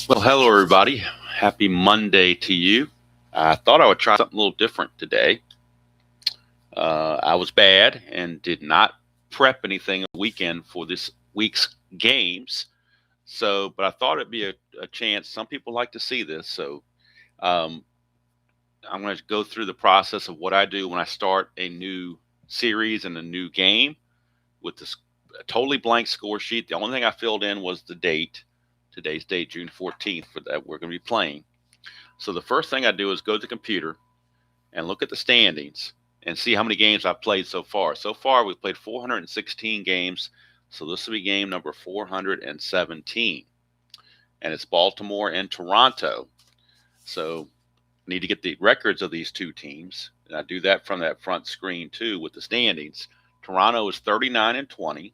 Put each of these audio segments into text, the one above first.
Well, hello, everybody. Happy Monday to you. I thought I would try something a little different today. I was bad and did not prep anything a weekend for this week's games. But I thought it'd be a chance. Some people like to see this. Um, I'm going to go through the process of what I do when I start a new series and a new game with this a totally blank score sheet. The only thing I filled in was the date, today's date, June 14th, for that we're going to be playing. So the first thing I do is go to the computer and look at the standings and see how many games I've played so far. So far, we've played 416 games. So this will be game number 417. And it's Baltimore and Toronto. So I need to get the records of these two teams. And I do that from that front screen too with the standings. Toronto is 39-20.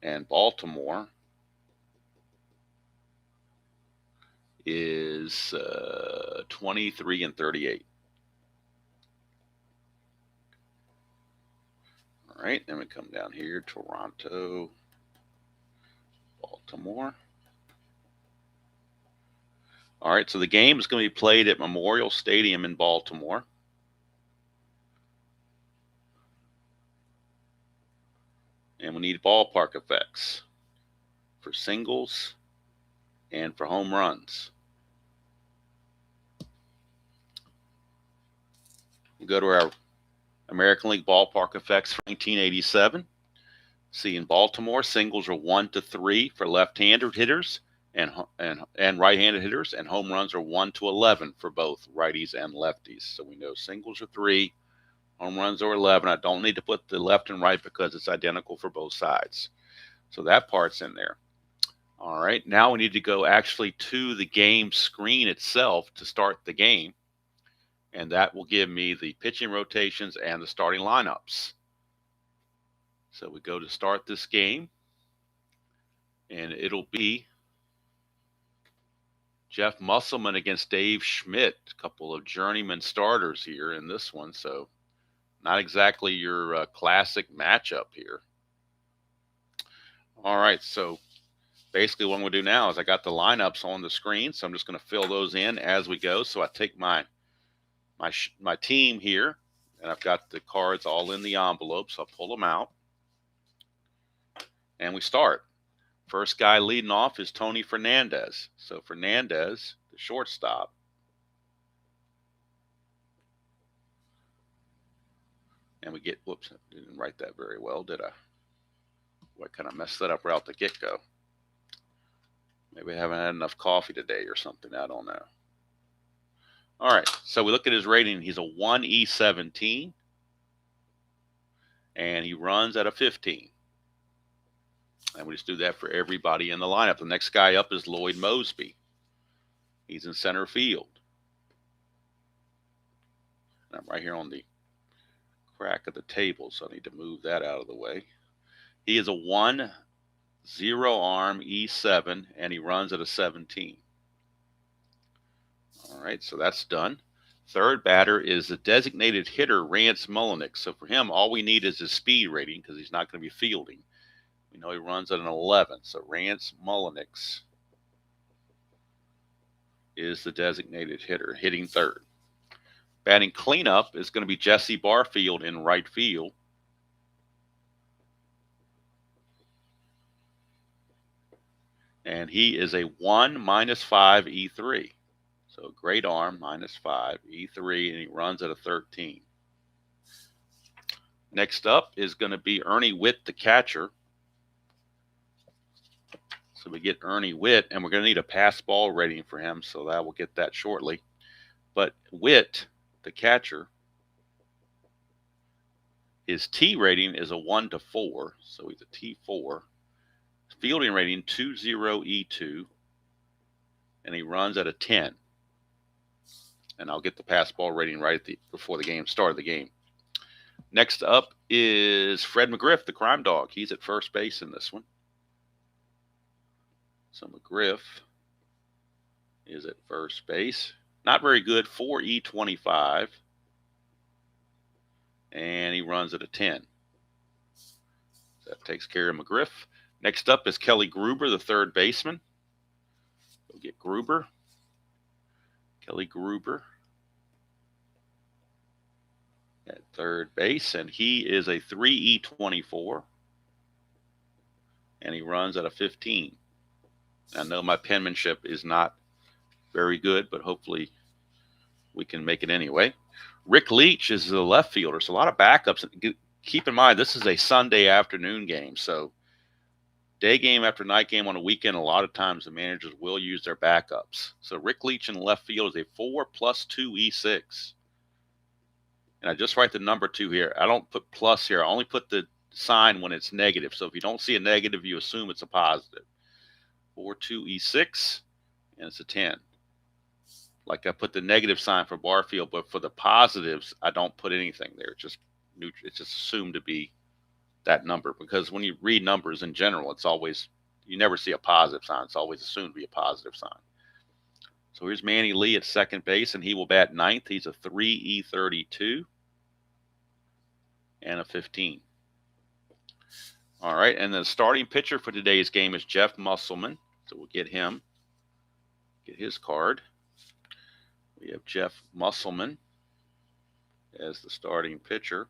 And Baltimore is 23-38. All right, then we come down here, Toronto, Baltimore. All right, so the game is going to be played at Memorial Stadium in Baltimore. And we need ballpark effects for singles and for home runs. We'll go to our American League ballpark effects for 1987. See, in Baltimore, singles are 1-3 for left-handed hitters and right-handed hitters, and home runs are 1-11 for both righties and lefties. So we know singles are 3, home runs are 11. I don't need to put the left and right because it's identical for both sides. So that part's in there. All right, now we need to go actually to the game screen itself to start the game. And that will give me the pitching rotations and the starting lineups. So we go to start this game, and it'll be Jeff Musselman against Dave Schmidt, a couple of journeyman starters here in this one. So not exactly your classic matchup here. All right, so basically what I'm going to do now is I got the lineups on the screen, so I'm just going to fill those in as we go. So I take my team here, and I've got the cards all in the envelope, so I'll pull them out. And we start. First guy leading off is Tony Fernandez. So Fernandez, the shortstop. And we get, whoops, I didn't write that very well, did I? I kind of messed that up right out the get-go. Maybe I haven't had enough coffee today or something, I don't know. All right, so we look at his rating. He's a 1E17, and he runs at a 15. And we just do that for everybody in the lineup. The next guy up is Lloyd Mosby. He's in center field. And I'm right here on the crack of the table, so I need to move that out of the way. He is a 1-0 arm E7, and he runs at a 17. All right, so that's done. Third batter is the designated hitter, Rance Mullenix. So for him, all we need is his speed rating because he's not going to be fielding. We know he runs at an 11. So Rance Mullenix is the designated hitter, hitting third. Batting cleanup is going to be Jesse Barfield in right field. And he is a 1 -5 E3. So great arm, -5 E3, and he runs at a 13. Next up is going to be Ernie Witt, the catcher. So we get Ernie Witt, and we're going to need a pass ball rating for him, so that we'll get that shortly. But Witt, the catcher, his T rating is a 1-4, so he's a T4. Fielding rating 20E2, and he runs at a 10. And I'll get the pass ball rating right before the game started the game. Next up is Fred McGriff, the crime dog. He's at first base in this one. So McGriff is at first base. Not very good, 4E25. And he runs at a 10. So that takes care of McGriff. Next up is Kelly Gruber, the third baseman. We'll get Gruber. Kelly Gruber at third base, and he is a 3E24, and he runs at a 15. I know my penmanship is not very good, but hopefully we can make it anyway. Rick Leach is the left fielder, so a lot of backups. Keep in mind, this is a Sunday afternoon game, so day game after night game on a weekend, a lot of times the managers will use their backups. So Rick Leach in left field is a 4+2E6. And I just write the number 2 here. I don't put plus here. I only put the sign when it's negative. So if you don't see a negative, you assume it's a positive. 4-2-E6, and it's a 10. Like I put the negative sign for Barfield, but for the positives, I don't put anything there. It's just assumed to be that number, because when you read numbers in general, it's always, you never see a positive sign. It's always assumed to be a positive sign. So here's Manny Lee at second base, and he will bat ninth. He's a 3E32 and a 15. All right, and the starting pitcher for today's game is Jeff Musselman. So we'll get him, get his card. We have Jeff Musselman as the starting pitcher.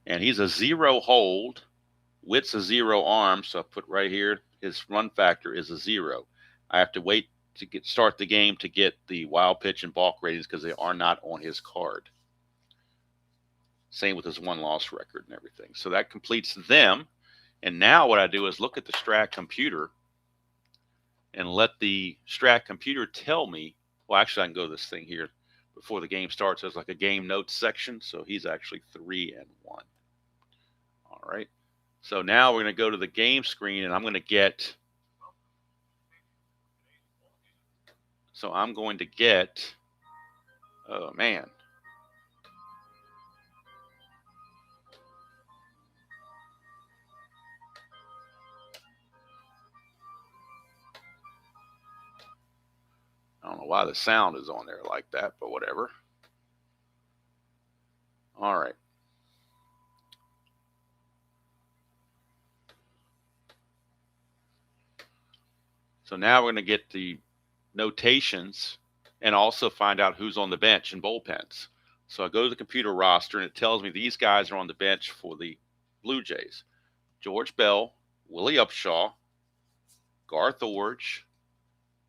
And he's a 0 hold. Witt's a 0 arm, so I put right here, his run factor is a 0. I have to wait to start the game to get the wild pitch and balk ratings because they are not on his card. Same with his one-loss record and everything. So that completes them. And now what I do is look at the Strat computer and let the Strat computer tell me, well, actually I can go to this thing here before the game starts. There's like a game notes section. So he's actually 3-1. All right. So now we're going to go to the game screen, and I'm going to get, oh man. I don't know why the sound is on there like that, but whatever. All right. So now we're going to get the notations and also find out who's on the bench and bullpens. So I go to the computer roster, and it tells me these guys are on the bench for the Blue Jays. George Bell, Willie Upshaw, Garth Orge,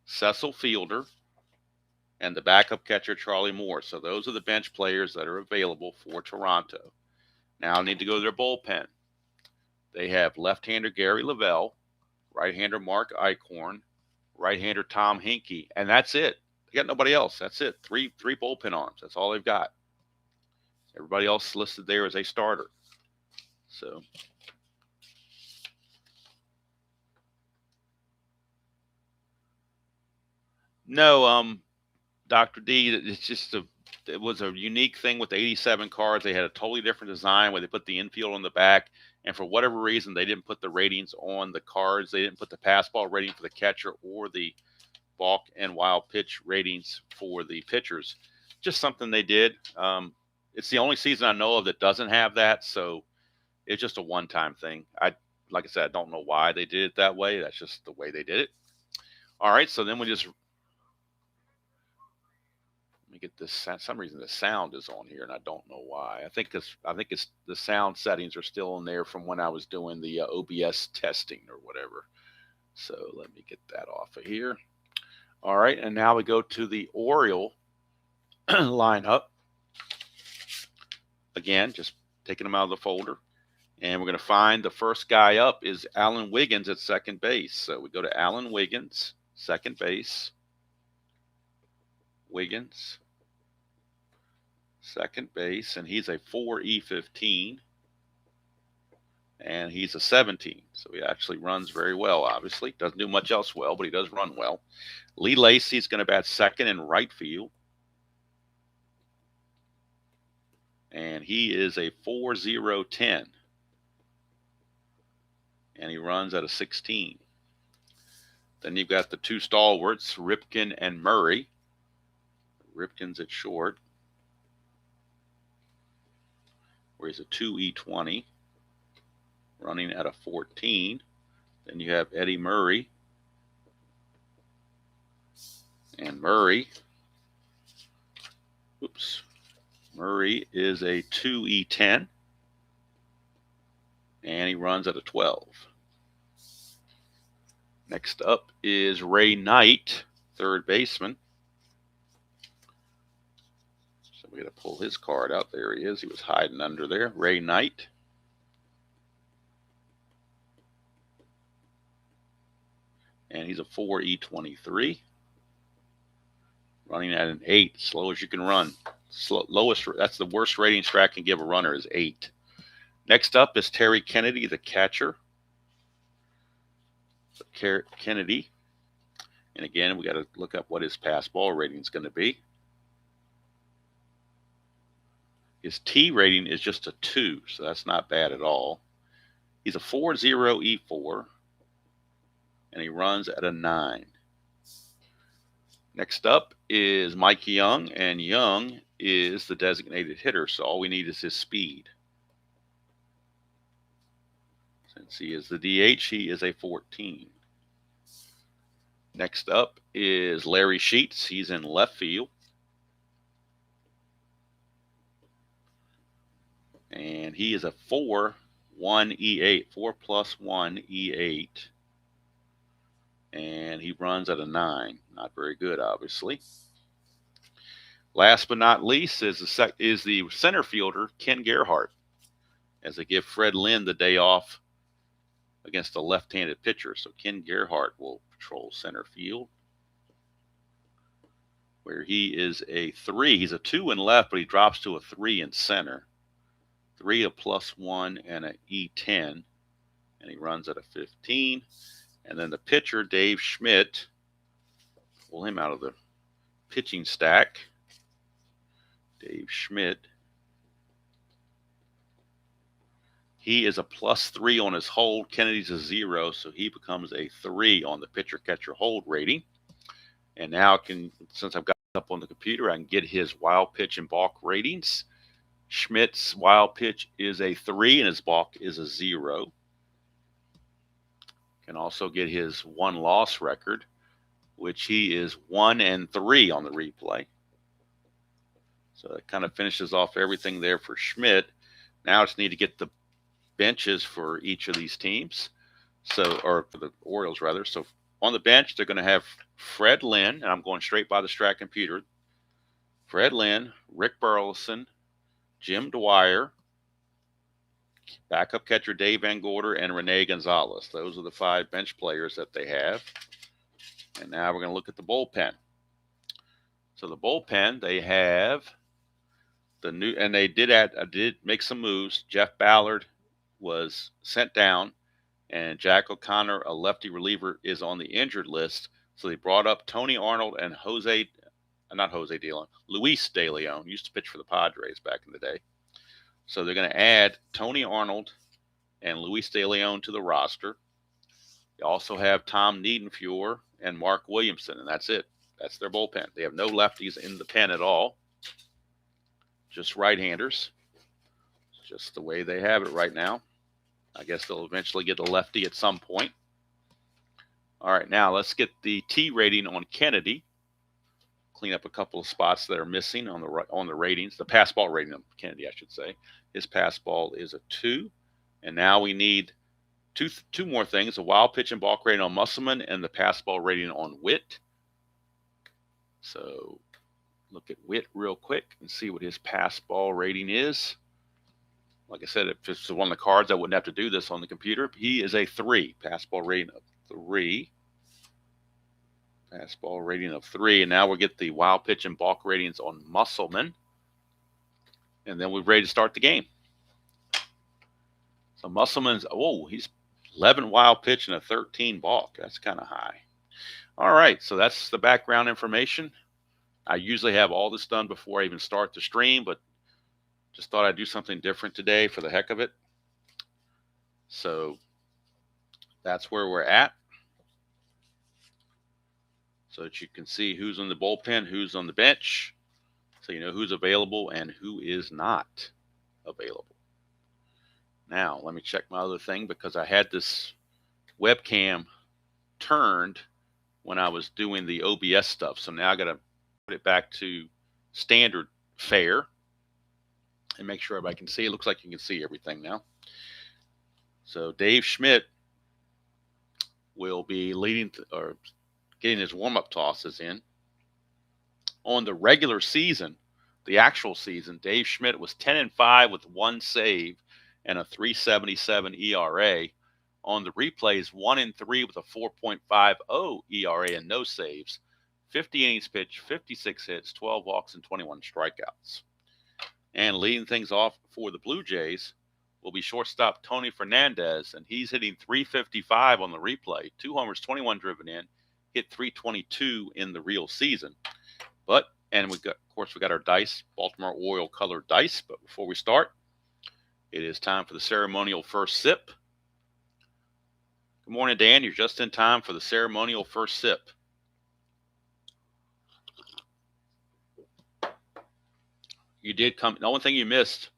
Cecil Fielder, and the backup catcher, Charlie Moore. So those are the bench players that are available for Toronto. Now I need to go to their bullpen. They have left-hander Gary Lavelle, right-hander Mark Eichhorn, right-hander Tom Hinkie, and that's it. They got nobody else. That's it. Three bullpen arms. That's all they've got. Everybody else listed there as a starter. So no, Dr. D, it's just it was a unique thing with the 87 cards. They had a totally different design where they put the infield on the back, and for whatever reason, they didn't put the ratings on the cards. They didn't put the pass ball rating for the catcher or the balk and wild pitch ratings for the pitchers. Just something they did. It's the only season I know of that doesn't have that, so it's just a one-time thing. Like I said, I don't know why they did it that way. That's just the way they did it. All right, so then we just, let me get this. For some reason the sound is on here, and I don't know why. I think it's the sound settings are still on there from when I was doing the OBS testing or whatever. So let me get that off of here. All right, and now we go to the Oriole lineup. Again, just taking them out of the folder. And we're going to find the first guy up is Alan Wiggins at second base. So we go to Alan Wiggins, second base. Wiggins, second base, and he's a 4E15. And he's a 17. So he actually runs very well, obviously. Doesn't do much else well, but he does run well. Lee Lacey's going to bat second in right field. And he is a 4-0-10. And he runs at a 16. Then you've got the two stalwarts, Ripken and Murray. Ripken's at short, where he's a 2E20. running at a 14. Then you have Eddie Murray. And Murray is a 2E10. And he runs at a 12. Next up is Ray Knight, third baseman. So we got to pull his card out. There he is. He was hiding under there. Ray Knight. And he's a 4E23. Running at an 8, slow as you can run. Lowest, that's the worst rating Strat can give a runner, is 8. Next up is Terry Kennedy, the catcher. Kennedy. And again, we got to look up what his pass ball rating is going to be. His T rating is just a 2, so that's not bad at all. He's a 4.0 E4, and he runs at a 9. Next up is Mike Young, and Young is the designated hitter, so all we need is his speed. Since he is the DH, he is a 14. Next up is Larry Sheets. He's in left field. And he is a 4.1 E8, 4+1 E8. And he runs at a 9. Not very good, obviously. Last but not least is the center fielder, Ken Gerhart, as they give Fred Lynn the day off against a left-handed pitcher. So Ken Gerhart will patrol center field, where he is a 3. He's a 2 in left, but he drops to a 3 in center. 3, a +1, and an E10, and he runs at a 15. And then the pitcher, Dave Schmidt, pull him out of the pitching stack. Dave Schmidt. He is a +3 on his hold. Kennedy's a 0, so he becomes a 3 on the pitcher-catcher hold rating. And now since I've got it up on the computer, I can get his wild pitch and balk ratings. Schmidt's wild pitch is a 3, and his balk is a 0. Can also get his won-loss record, which he is 1-3 on the replay. So that kind of finishes off everything there for Schmidt. Now I just need to get the benches for each of these teams. Or for the Orioles, rather. So on the bench, they're going to have Fred Lynn, and I'm going straight by the Strat computer. Fred Lynn, Rick Burleson, Jim Dwyer, backup catcher Dave Van Gorder, and Rene Gonzalez. Those are the 5 bench players that they have. And now we're going to look at the bullpen. So the bullpen, they have the new, and they did make some moves. Jeff Ballard was sent down, and Jack O'Connor, a lefty reliever, is on the injured list. So they brought up Tony Arnold and Luis De Leon, used to pitch for the Padres back in the day. So they're going to add Tony Arnold and Luis De Leon to the roster. They also have Tom Niedenfuhr and Mark Williamson, and that's it. That's their bullpen. They have no lefties in the pen at all, just right-handers. It's just the way they have it right now. I guess they'll eventually get a lefty at some point. All right, now let's get the T rating on Kennedy. Clean up a couple of spots that are missing on the ratings. The pass ball rating of Kennedy, I should say. His pass ball is a 2. And now we need two more things: a wild pitch and balk rating on Musselman and the pass ball rating on Witt. So look at Witt real quick and see what his pass ball rating is. Like I said, if it's one of the cards, I wouldn't have to do this on the computer. He is a 3, pass ball rating of 3. Fastball rating of 3. And now we'll get the wild pitch and balk ratings on Musselman. And then we're ready to start the game. So Musselman's, he's 11 wild pitch and a 13 balk. That's kind of high. All right, so that's the background information. I usually have all this done before I even start the stream, but just thought I'd do something different today for the heck of it. So that's where we're at. So that you can see who's on the bullpen, who's on the bench, so you know who's available and who is not available. Now, let me check my other thing because I had this webcam turned when I was doing the OBS stuff. So now I got to put it back to standard fare and make sure everybody can see. It looks like you can see everything now. So Dave Schmidt will be leading or getting his warm-up tosses in. On the regular season, the actual season, Dave Schmidt was 10-5 with 1 save and a 3.77 ERA. On the replays, 1-3 with a 4.50 ERA and no saves. 50 innings pitched, 56 hits, 12 walks, and 21 strikeouts. And leading things off for the Blue Jays will be shortstop Tony Fernandez, and he's hitting 355 on the replay. 2 homers, 21 driven in, hit 322 in the real season. And we got our dice, Baltimore oil colored dice. But before we start, it is time for the ceremonial first sip. Good morning, Dan. You're just in time for the ceremonial first sip. You did come. The only thing you missed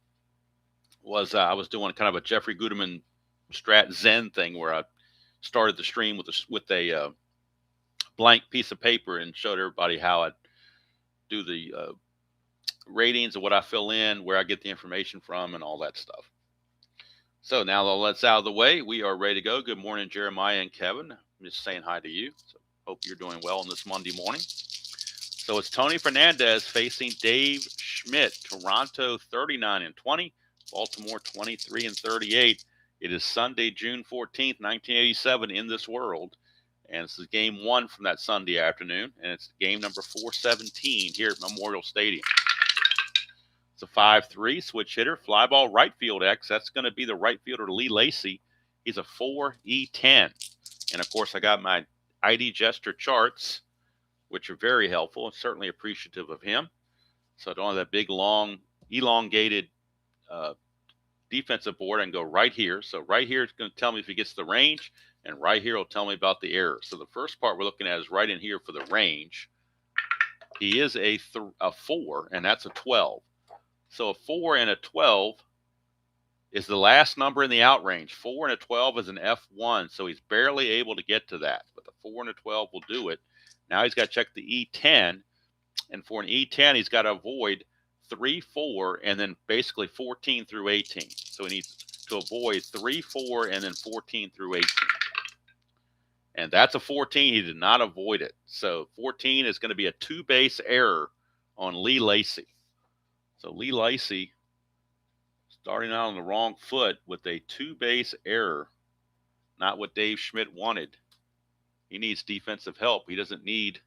was I was doing kind of a Jeffrey Guterman Strat Zen thing where I started the stream with a blank piece of paper and showed everybody how I do the ratings of what I fill in, where I get the information from, and all that stuff. So now that all that's out of the way, we are ready to go. Good morning, Jeremiah and Kevin. I'm just saying hi to you. So hope you're doing well on this Monday morning. So it's Tony Fernandez facing Dave Schmidt. Toronto 39-20, Baltimore 23-38. It is Sunday, June 14th, 1987 in this world. And this is game 1 from that Sunday afternoon. And it's game number 417 here at Memorial Stadium. It's a 5-3 switch hitter, fly ball right field X. That's going to be the right fielder Lee Lacy. He's a 4-E-10. And of course, I got my ID gesture charts, which are very helpful and certainly appreciative of him. So I don't have that big, long, elongated defensive board. I can go right here. So right here is going to tell me if he gets the range, and right here will tell me about the error. So the first part we're looking at is right in here for the range. He is a 4, and that's a 12. So a 4 and a 12 is the last number in the out range. 4 and a 12 is an F1, so he's barely able to get to that. But the 4 and a 12 will do it. Now he's got to check the E10, and for an E10, he's got to avoid 3, 4, and then basically 14 through 18. So he needs to avoid 3, 4, and then 14 through 18. And that's a 14. He did not avoid it. So 14 is going to be a 2-base error on Lee Lacy. So Lee Lacy starting out on the wrong foot with a 2-base error. Not what Dave Schmidt wanted. He needs defensive help. He doesn't need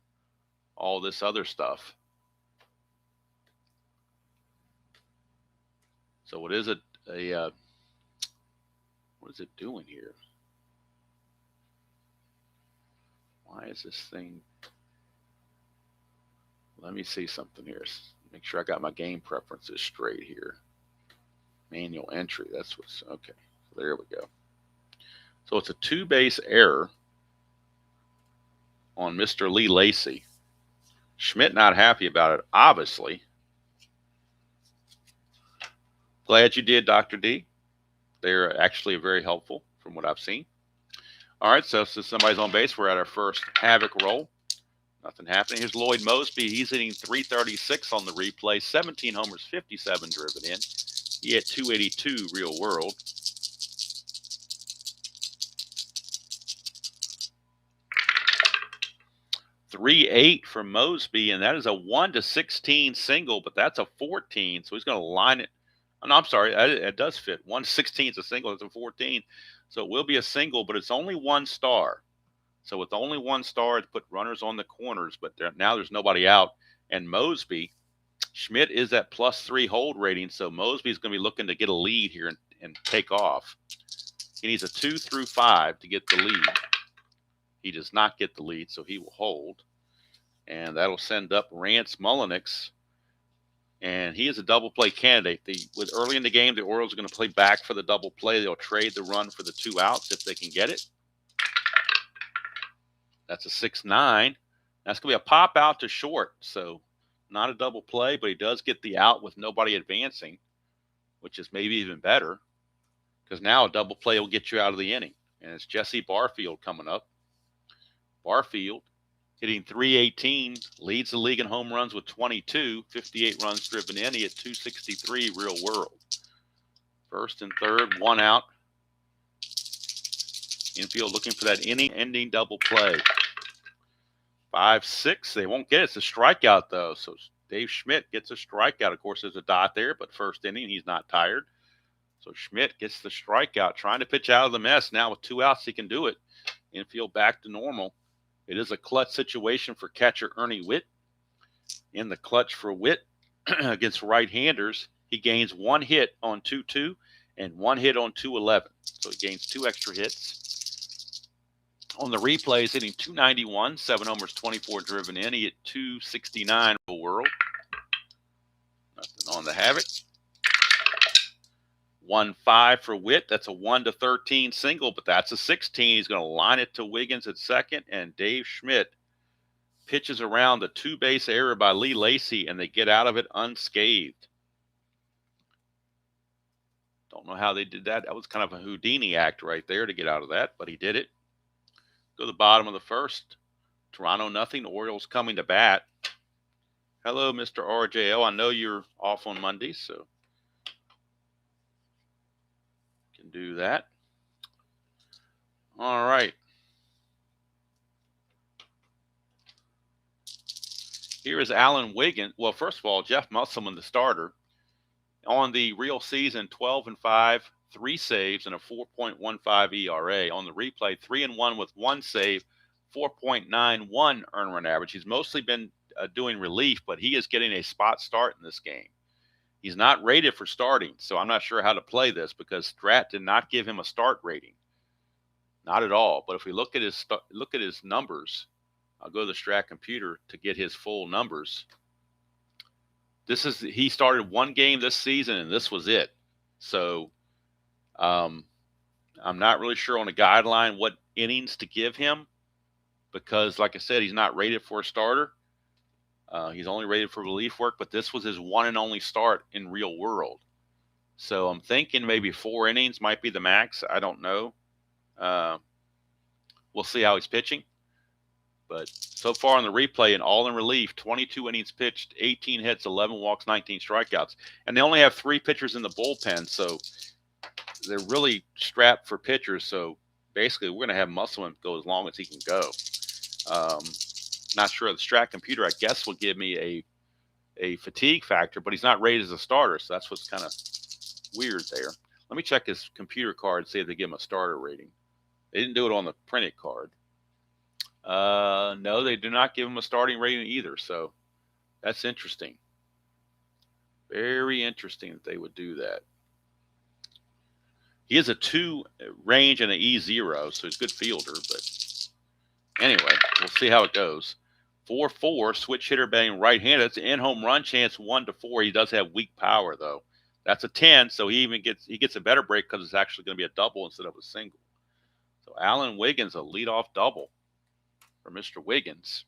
all this other stuff. So what is it? What is it doing here? Why is this thing? Let me see something here. Make sure I got my game preferences straight here. Manual entry. That's what's okay. So there we go. So it's a 2-base error on Mr. Lee Lacy. Schmidt not happy about it, obviously. Glad you did, Dr. D. They're actually very helpful from what I've seen. All right, so since somebody's on base, we're at our first havoc roll. Nothing happening. Here's Lloyd Mosby. He's hitting 336 on the replay, 17 homers, 57 driven in. He hit 282 real world. .38 for Mosby, and that is a 1-16 single, but that's a 14, so he's going to line it. Oh, no, I'm sorry, it does fit. 1-16 is a single, it's a 14. So it will be a single, but it's only 1 star. So with only 1 star, it put runners on the corners, but now there's nobody out. And Mosby, Schmidt is at +3 hold rating, so Mosby's going to be looking to get a lead here and take off. He needs a 2 through 5 to get the lead. He does not get the lead, so he will hold. And that'll send up Rance Mullenix. And he is a double play candidate. With early in the game, the Orioles are going to play back for the double play. They'll trade the run for the 2 outs if they can get it. That's a 6-9. That's going to be a pop out to short. So not a double play, but he does get the out with nobody advancing, which is maybe even better because now a double play will get you out of the inning. And it's Jesse Barfield coming up. Barfield hitting .318, leads the league in home runs with 22, 58 runs driven in. He hit .263 real world. First and third, one out. Infield looking for that inning-ending double play. 5-6. They won't get it. It's a strikeout, though. So Dave Schmidt gets a strikeout. Of course, there's a dot there, but first inning, he's not tired. So Schmidt gets the strikeout, trying to pitch out of the mess. Now with 2 outs, he can do it. Infield back to normal. It is a clutch situation for catcher Ernie Witt. In the clutch for Witt against right-handers, he gains 1 hit on 2-2 and 1 hit on 2-11. So he gains 2 extra hits. On the replay, he's hitting .291, 7 homers, 24 driven in. He hit .269 real world. Nothing on the havoc. 1-5 for Witt. That's a 1-13 single, but that's a 16. He's going to line it to Wiggins at second, and Dave Schmidt pitches around the 2-base error by Lee Lacy, and they get out of it unscathed. Don't know how they did that. That was kind of a Houdini act right there to get out of that, but he did it. Go to the bottom of the first. Toronto nothing. Orioles coming to bat. Hello, Mr. RJO. I know you're off on Monday, so can do that. All right. Here is Alan Wiggins. Well, first of all, Jeff Musselman, the starter. On the real season, 12-5, 3 saves, and a 4.15 ERA. On the replay, 3-1 with 1 save, 4.91 earned run average. He's mostly been doing relief, but he is getting a spot start in this game. He's not rated for starting, so I'm not sure how to play this because Strat did not give him a start rating. Not at all. But if we look at his numbers, I'll go to the Strat computer to get his full numbers. He started 1 game this season, and this was it. So I'm not really sure on a guideline what innings to give him because, like I said, he's not rated for a starter. He's only rated for relief work, but this was his one and only start in real world. So I'm thinking maybe 4 innings might be the max. I don't know. We'll see how he's pitching. But so far on the replay and all in relief, 22 innings pitched, 18 hits, 11 walks, 19 strikeouts. And they only have 3 pitchers in the bullpen, so they're really strapped for pitchers. So basically we're going to have Musselman go as long as he can go. Not sure the Strat computer, I guess, will give me a fatigue factor, but he's not rated as a starter, so that's what's kind of weird there. Let me check his computer card and see if they give him a starter rating. They didn't do it on the printed card. No, they do not give him a starting rating either, so that's interesting. Very interesting that they would do that. He has a 2 range and an E0, so he's a good fielder, but anyway, we'll see how it goes. 4-4, switch hitter batting right-handed. That's an in-home run chance 1-4. He does have weak power, though. That's a 10, so he gets a better break because it's actually going to be a double instead of a single. So Alan Wiggins, a leadoff double for Mr. Wiggins.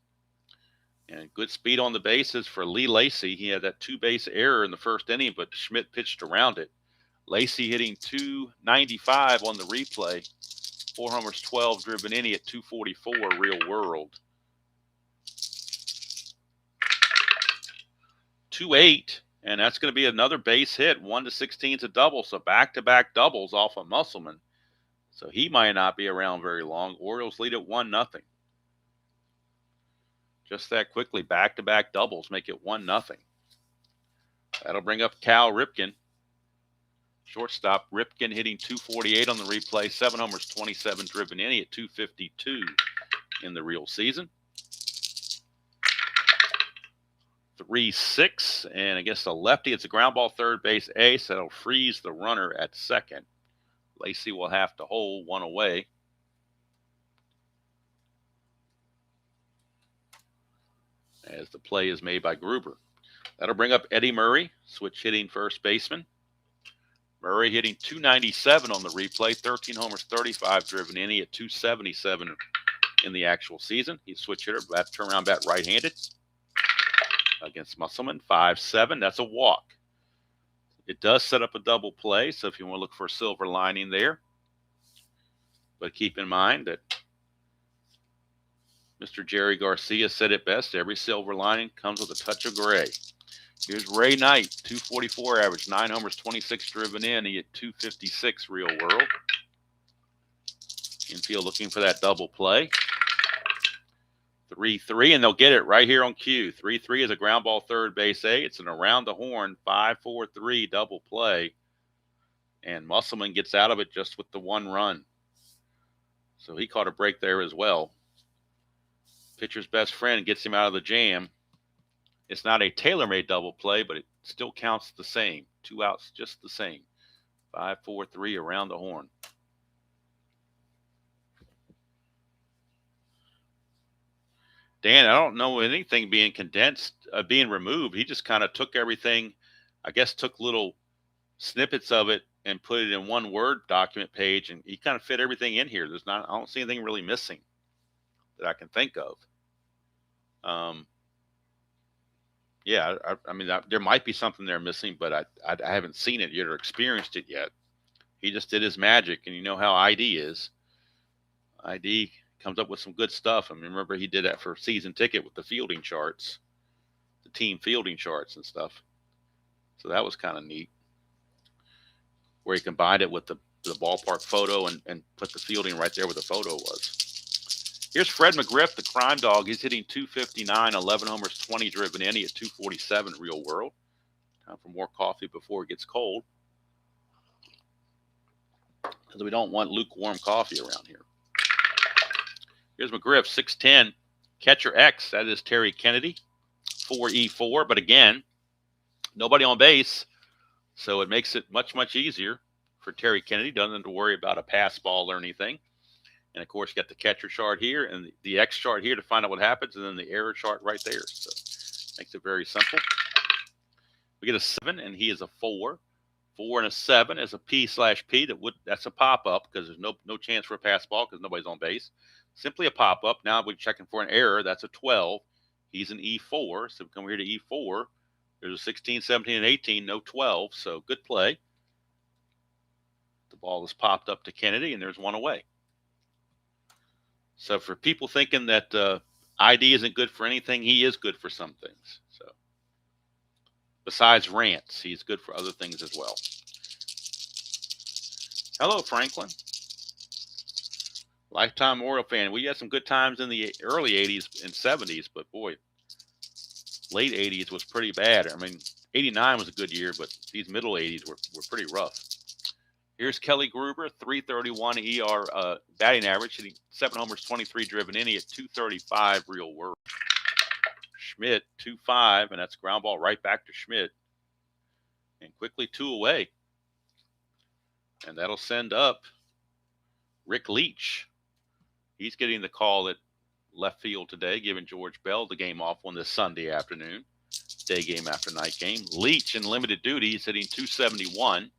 And good speed on the bases for Lee Lacy. He had that 2-base error in the first inning, but Schmidt pitched around it. Lacy hitting .295 on the replay. 4 homers, 12 driven in. He hit .244 real world. 2-8, and that's going to be another base hit. 1-16 is a double, so back-to-back doubles off of Musselman. So he might not be around very long. Orioles lead at 1-0. Just that quickly, back-to-back doubles make it 1-0. That'll bring up Cal Ripken. Shortstop, Ripken hitting .248 on the replay. 7 homers, 27 driven in. He hit .252 in the real season. 3-6, and against a lefty, it's a ground ball third base ace. That'll freeze the runner at second. Lacy will have to hold 1 away. As the play is made by Gruber. That'll bring up Eddie Murray, switch hitting first baseman. Murray hitting .297 on the replay, 13 homers, 35 driven in. He at .277 in the actual season. He's switch hitter, turnaround bat right-handed. Against Musselman, 5-7. That's a walk. It does set up a double play, so if you want to look for a silver lining there. But keep in mind that Mr. Jerry Garcia said it best, every silver lining comes with a touch of gray. Here's Ray Knight, 244 average, 9 homers, 26 driven in. He hit 256 real world. Infield looking for that double play. 3-3, and they'll get it right here on cue. 3-3 is a ground ball third base A. It's an around the horn 5-4-3 double play. And Musselman gets out of it just with the 1 run. So he caught a break there as well. Pitcher's best friend gets him out of the jam. It's not a tailor-made double play, but it still counts the same. 2 outs, just the same. 5-4-3 around the horn. Dan, I don't know anything being condensed, being removed. He just kind of took everything, I guess took little snippets of it and put it in one Word document page, and he kind of fit everything in here. I don't see anything really missing that I can think of. Yeah, I mean, there might be something there missing, but I haven't seen it yet or experienced it yet. He just did his magic, and you know how ID is. ID comes up with some good stuff. I mean, remember he did that for season ticket with the fielding charts, the team fielding charts and stuff. So that was kind of neat, where he combined it with the ballpark photo and put the fielding right there where the photo was. Here's Fred McGriff, the crime dog. He's hitting 259, 11 homers, 20 driven in. He hit 247 real world. Time for more coffee before it gets cold, because we don't want lukewarm coffee around here. Here's McGriff, 6'10", catcher X. That is Terry Kennedy, 4E4. But again, nobody on base, so it makes it much, much easier for Terry Kennedy. Doesn't have to worry about a pass ball or anything. And, of course, you got the catcher chart here and the X chart here to find out what happens, and then the error chart right there. So makes it very simple. We get a 7, and he is a 4. 4 and a 7 is a P/P. That's a pop-up because there's no chance for a pass ball because nobody's on base. Simply a pop-up. Now we're checking for an error. That's a 12. He's an E4. So we come here to E4. There's a 16, 17, and 18. No 12. So good play. The ball is popped up to Kennedy, and there's 1 away. So for people thinking that ID isn't good for anything, he is good for some things. So besides rants, he's good for other things as well. Hello, Franklin. Lifetime Oriole fan. We had some good times in the early 80s and 70s, but boy, late 80s was pretty bad. I mean, 89 was a good year, but these middle 80s were pretty rough. Here's Kelly Gruber, 331 ER batting average, hitting 7 homers, 23 driven in. He at 235 real world. Schmidt, 2-5, and that's ground ball right back to Schmidt. And quickly 2 away. And that'll send up Rick Leach. He's getting the call at left field today, giving George Bell the game off on this Sunday afternoon. Day game after night game. Leach in limited duty. He's hitting 271,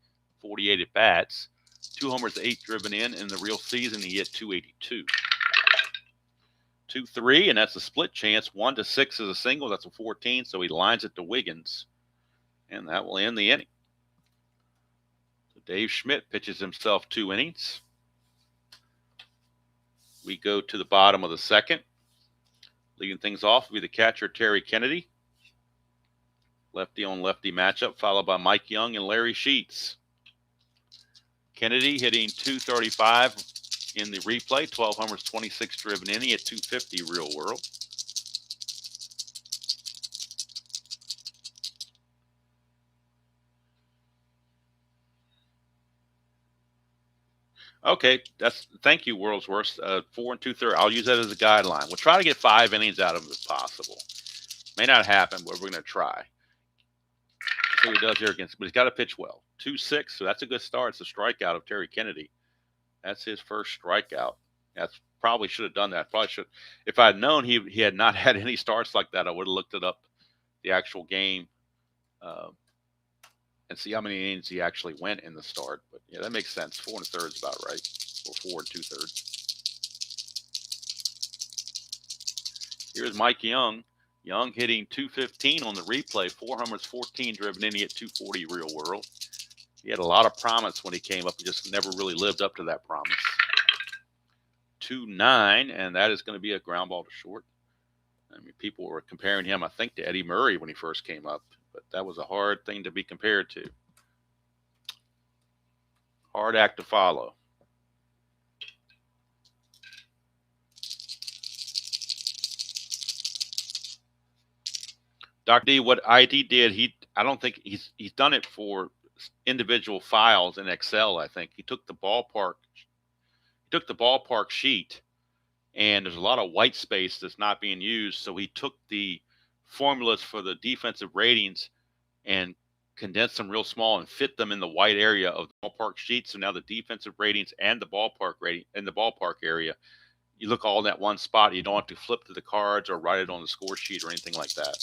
48 at bats. 2 homers, 8 driven in the real season. He hit 282. 2-3, and that's a split chance. 1-6 is a single. That's a 14, so he lines it to Wiggins. And that will end the inning. So Dave Schmidt pitches himself 2 innings. We go to the bottom of the second. Leading things off will be the catcher, Terry Kennedy. Lefty on lefty matchup, followed by Mike Young and Larry Sheets. Kennedy hitting 235 in the replay, 12 homers, 26 driven in. He at 250 real world. Okay, thank you, World's Worst. 4 2/3. I'll use that as a guideline. We'll try to get 5 innings out of him if possible. May not happen, but we're going to try. See what he does here against, but he's got to pitch well. 2-6, so that's a good start. It's a strikeout of Terry Kennedy. That's his first strikeout. That's probably should have done that. Probably should. If I had known he had not had any starts like that, I would have looked it up, the actual game, and see how many innings he actually went in the start. But yeah, that makes sense. 4 1/3 is about right, or 4 2/3. Here's Mike Young. Young hitting 215 on the replay, 4 homers, 14 driven in, at 240 real world. He had a lot of promise when he came up and just never really lived up to that promise. 2-9, and that is going to be a ground ball to short. I mean, people were comparing him, I think, to Eddie Murray when he first came up, but that was a hard thing to be compared to. Hard act to follow. Dr. D, what ID did, I don't think he's done it for individual files in Excel. I think he took the ballpark sheet, and there's a lot of white space that's not being used. So he took the formulas for the defensive ratings and condensed them real small and fit them in the white area of the ballpark sheet. So now the defensive ratings and the ballpark rating in the ballpark area, you look all in that one spot. You don't have to flip to the cards or write it on the score sheet or anything like that.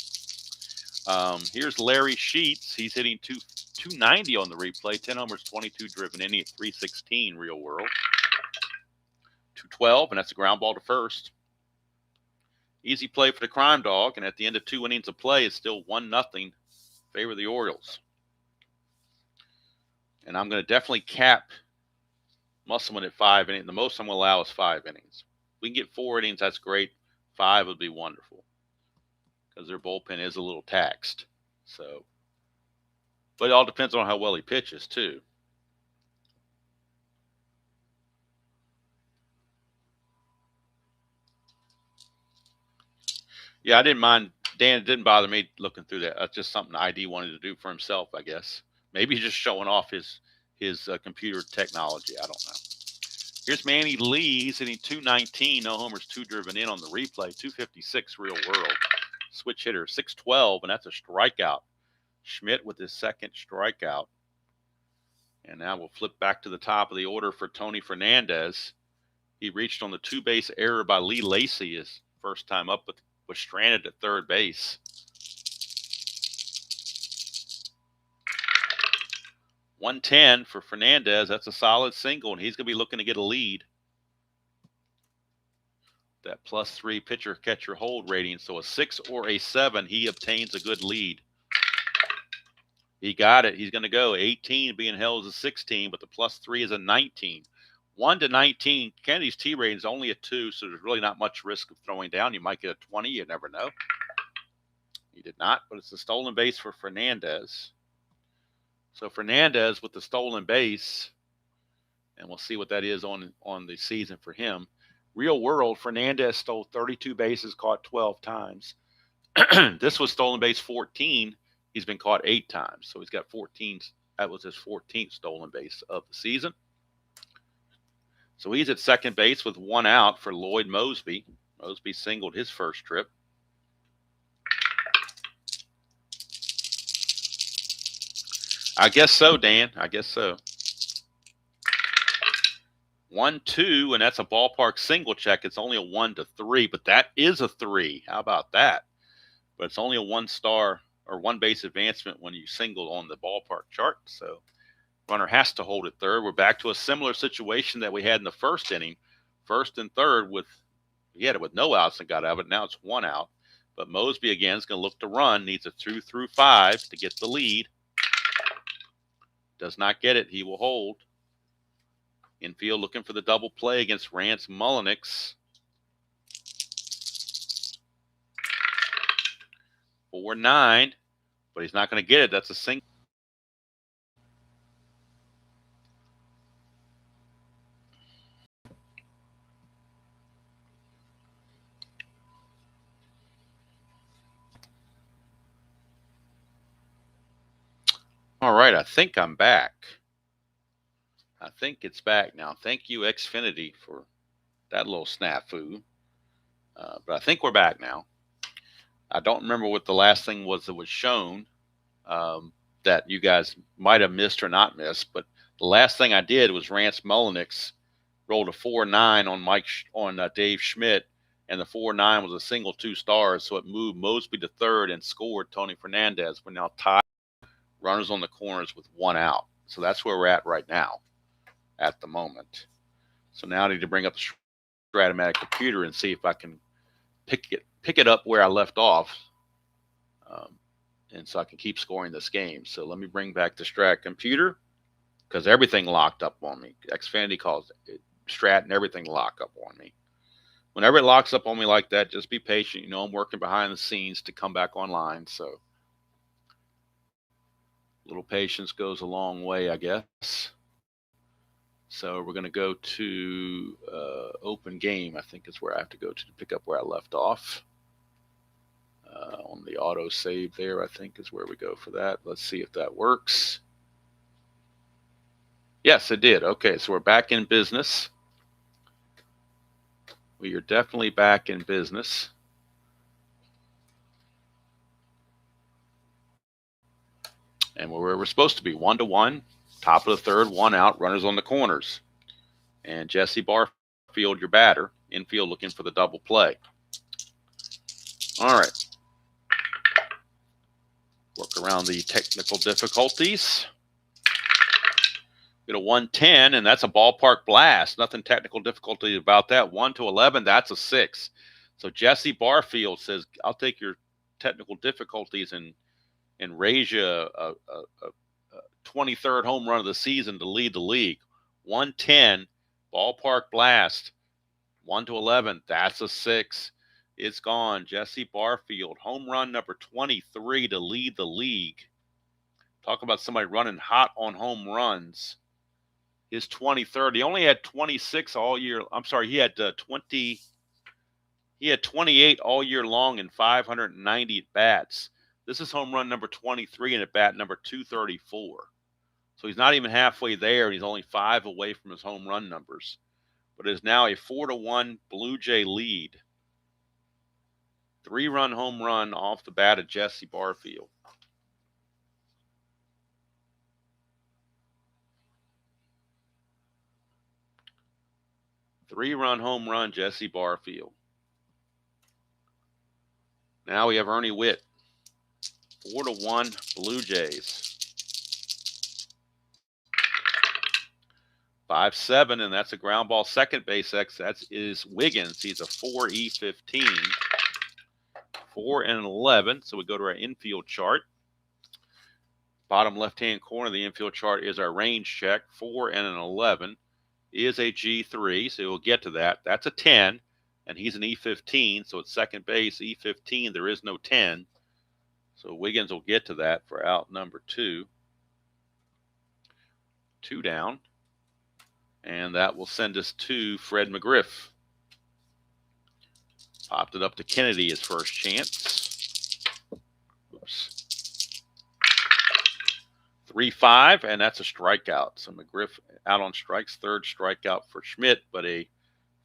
Here's Larry Sheets. He's hitting 290 on the replay, 10 homers, 22 driven in, at 316 real world. 212, and that's a ground ball to first. Easy play for the Crime Dog, and at the end of 2 innings of play, it's still 1-0 favor of the Orioles. And I'm going to definitely cap Musselman at 5 innings. The most I'm going to allow is 5 innings. If we can get 4 innings, that's great. 5 would be wonderful, because their bullpen is a little taxed. So, but it all depends on how well he pitches too. Yeah, I didn't mind. Dan, it didn't bother me looking through that. That's just something ID wanted to do for himself, I guess. Maybe he's just showing off his computer technology. I don't know. Here's Manny Lee. He's hitting 219, no homers, 2 driven in on the replay, 256 real world. Switch hitter, 612, and that's a strikeout. Schmidt with his second strikeout. And now we'll flip back to the top of the order for Tony Fernandez. He reached on the 2-base error by Lee Lacy his first time up, but was stranded at third base. 110 for Fernandez. That's a solid single, and he's going to be looking to get a lead. That +3 pitcher catcher hold rating. So a 6 or a 7, he obtains a good lead. He got it. He's going to go 18 being held as a 16, but the +3 is a 19. 1 to 19. Kennedy's T rating is only a 2, so there's really not much risk of throwing down. You might get a 20. You never know. He did not, but it's a stolen base for Fernandez. So Fernandez with the stolen base, and we'll see what that is on the season for him. Real world, Fernandez stole 32 bases, caught 12 times. This was stolen base 14. He's been caught 8 times, so he's got 14. That was his 14th stolen base of the season. So he's at second base with 1 out for Lloyd Mosby. Mosby singled his first trip. I guess so, Dan. I guess so. 1-2, and that's a ballpark single check. It's only a 1 to 3, but that is a 3. How about that? But it's only a 1-star or 1 base advancement when you single on the ballpark chart. So runner has to hold at third. We're back to a similar situation that we had in the first inning. First and third he had it with no outs and got out of it. Now it's 1 out. But Mosby again is going to look to run. Needs a 2 through 5 to get the lead. Does not get it. He will hold. Infield looking for the double play against Rance Mullenix. 4-9, but he's not going to get it. That's a single. All right, I think I'm back. I think it's back now. Thank you, Xfinity, for that little snafu. But I think we're back now. I don't remember what the last thing was that was shown that you guys might have missed or not missed. But the last thing I did was Rance Mullenix rolled a 4-9 on Dave Schmidt, and the 4-9 was a single 2 stars, so it moved Mosby to third and scored Tony Fernandez. We're now tied, runners on the corners with 1 out. So that's where we're at right now, at the moment. So now I need to bring up the Strat-O-Matic computer and see if I can pick it up where I left off. And so I can keep scoring this game. So let me bring back the Strat computer, because everything locked up on me. Xfinity calls it Strat, and everything locked up on me. Whenever it locks up on me like that, just be patient. You know, I'm working behind the scenes to come back online. So a little patience goes a long way, I guess. So we're going to go to open game, I think is where I have to go to pick up where I left off. On the auto save there, I think is where we go for that. Let's see if that works. Yes, it did. Okay, so we're back in business. We are definitely back in business. And where we're supposed to be, 1-1, top of the third, 1 out, runners on the corners. And Jesse Barfield, your batter, infield looking for the double play. All right. Work around the technical difficulties. Get a 110, and that's a ballpark blast. Nothing technical difficulty about that. 1-11, that's a 6. So Jesse Barfield says, I'll take your technical difficulties and raise you a 23rd home run of the season to lead the league. 110, ballpark blast. 1-11, that's a 6. It's gone. Jesse Barfield, home run number 23 to lead the league. Talk about somebody running hot on home runs. His 23rd. He only had 26 all year. I'm sorry, he had 20. He had 28 all year long in 590 at bats. This is home run number 23 and at bat number 234. So he's not even halfway there, and he's only 5 away from his home run numbers. But it is now a 4-1 Blue Jay lead. 3-run home run off the bat of Jesse Barfield. Three-run home run, Jesse Barfield. Now we have Ernie Witt. 4-1 Blue Jays. 5-7, and that's a ground ball. Second base X, that is Wiggins. He's a 4E15. 4-11. So we go to our infield chart. Bottom left-hand corner of the infield chart is our range check. 4-11 is a G3, so we'll get to that. That's a 10, and he's an E15, so at second base, E15, there is no 10. So Wiggins will get to that for out number 2. 2 down. And that will send us to Fred McGriff. Popped it up to Kennedy, his first chance. Oops. 3-5, and that's a strikeout. So McGriff out on strikes, third strikeout for Schmidt, but a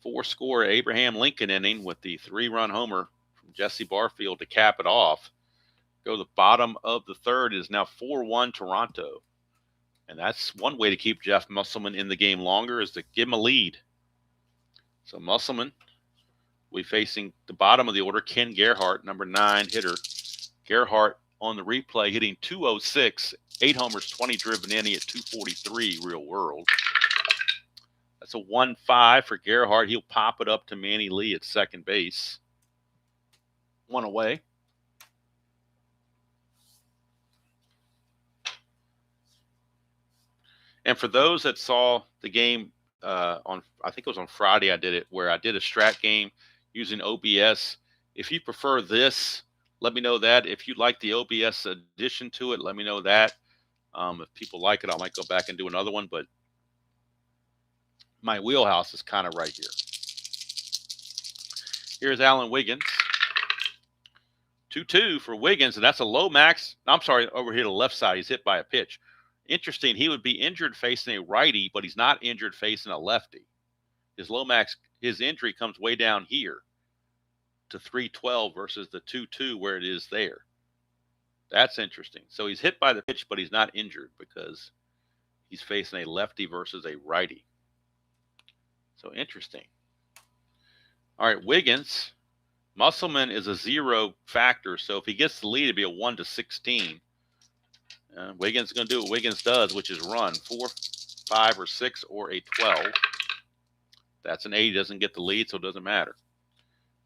4-score Abraham Lincoln inning with the 3-run homer from Jesse Barfield to cap it off. Go to the bottom of the third. It is now 4-1 Toronto. And that's one way to keep Jeff Musselman in the game longer, is to give him a lead. So Musselman, we facing the bottom of the order, Ken Gerhart, number 9 hitter. Gerhart on the replay hitting 206, 8 homers, 20 driven in, at 243 real world. That's a 1-5 for Gerhart. He'll pop it up to Manny Lee at second base. 1 away. And for those that saw the game on, I think it was on Friday I did it, where I did a strat game using OBS. If you prefer this, let me know that. If you like the OBS addition to it, let me know that. If people like it, I might go back and do another one, but my wheelhouse is kind of right here. Here's Alan Wiggins. 2-2 for Wiggins, and that's a low max. I'm sorry, over here to the left side. He's hit by a pitch. Interesting, he would be injured facing a righty, but he's not injured facing a lefty. His low max, his injury comes way down here to 312 versus the 2-2 where it is there. That's interesting. So he's hit by the pitch, but he's not injured because he's facing a lefty versus a righty. So interesting. All right, Wiggins. Musselman is a 0 factor, so if he gets the lead, it'd be a 1-16. Wiggins is going to do what Wiggins does, which is run 4, 5, or 6, or a 12. That's an 8. He doesn't get the lead, so it doesn't matter.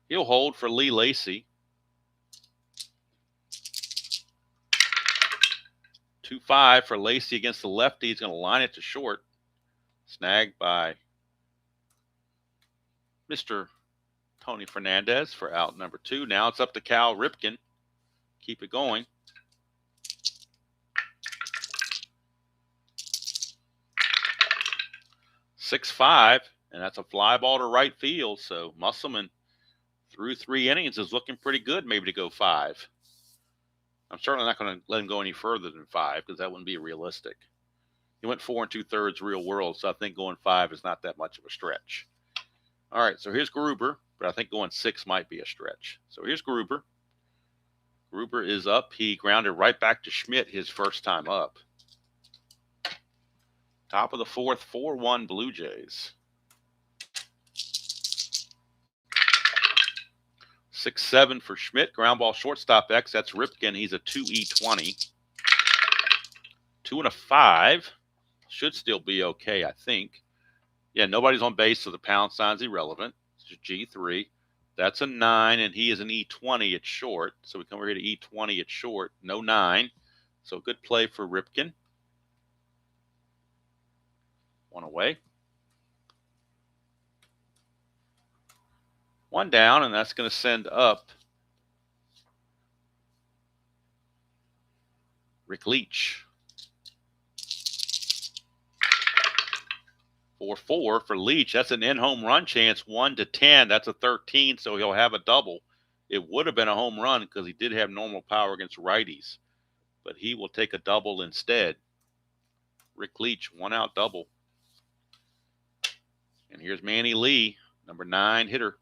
He'll hold for Lee Lacy. 2-5 for Lacey against the lefty. He's going to line it to short. Snagged by Mr. Tony Fernandez for out number 2. Now it's up to Cal Ripken. Keep it going. 6-5, and that's a fly ball to right field. So Musselman, through 3 innings, is looking pretty good, maybe to go 5. I'm certainly not going to let him go any further than 5 because that wouldn't be realistic. He went 4 2/3 real world, so I think going 5 is not that much of a stretch. All right, so here's Gruber, but I think going 6 might be a stretch. So here's Gruber. Gruber is up. He grounded right back to Schmidt his first time up. Top of the 4th, 4-1 Blue Jays. 6-7 for Schmidt. Ground ball shortstop X. That's Ripken. He's a 2E20. 2 and a 5. Should still be okay, I think. Yeah, nobody's on base, so the pound sign's irrelevant. It's G3. That's a 9, and he is an E20 at short. So we come over here to E20 at short. No 9. So good play for Ripken. 1 away. 1 down, and that's going to send up Rick Leach. 4-4 for Leach. That's an in-home run chance, 1-10. That's a 13, so he'll have a double. It would have been a home run because he did have normal power against righties, but he will take a double instead. Rick Leach, 1-out double. And here's Manny Lee, number 9 hitter.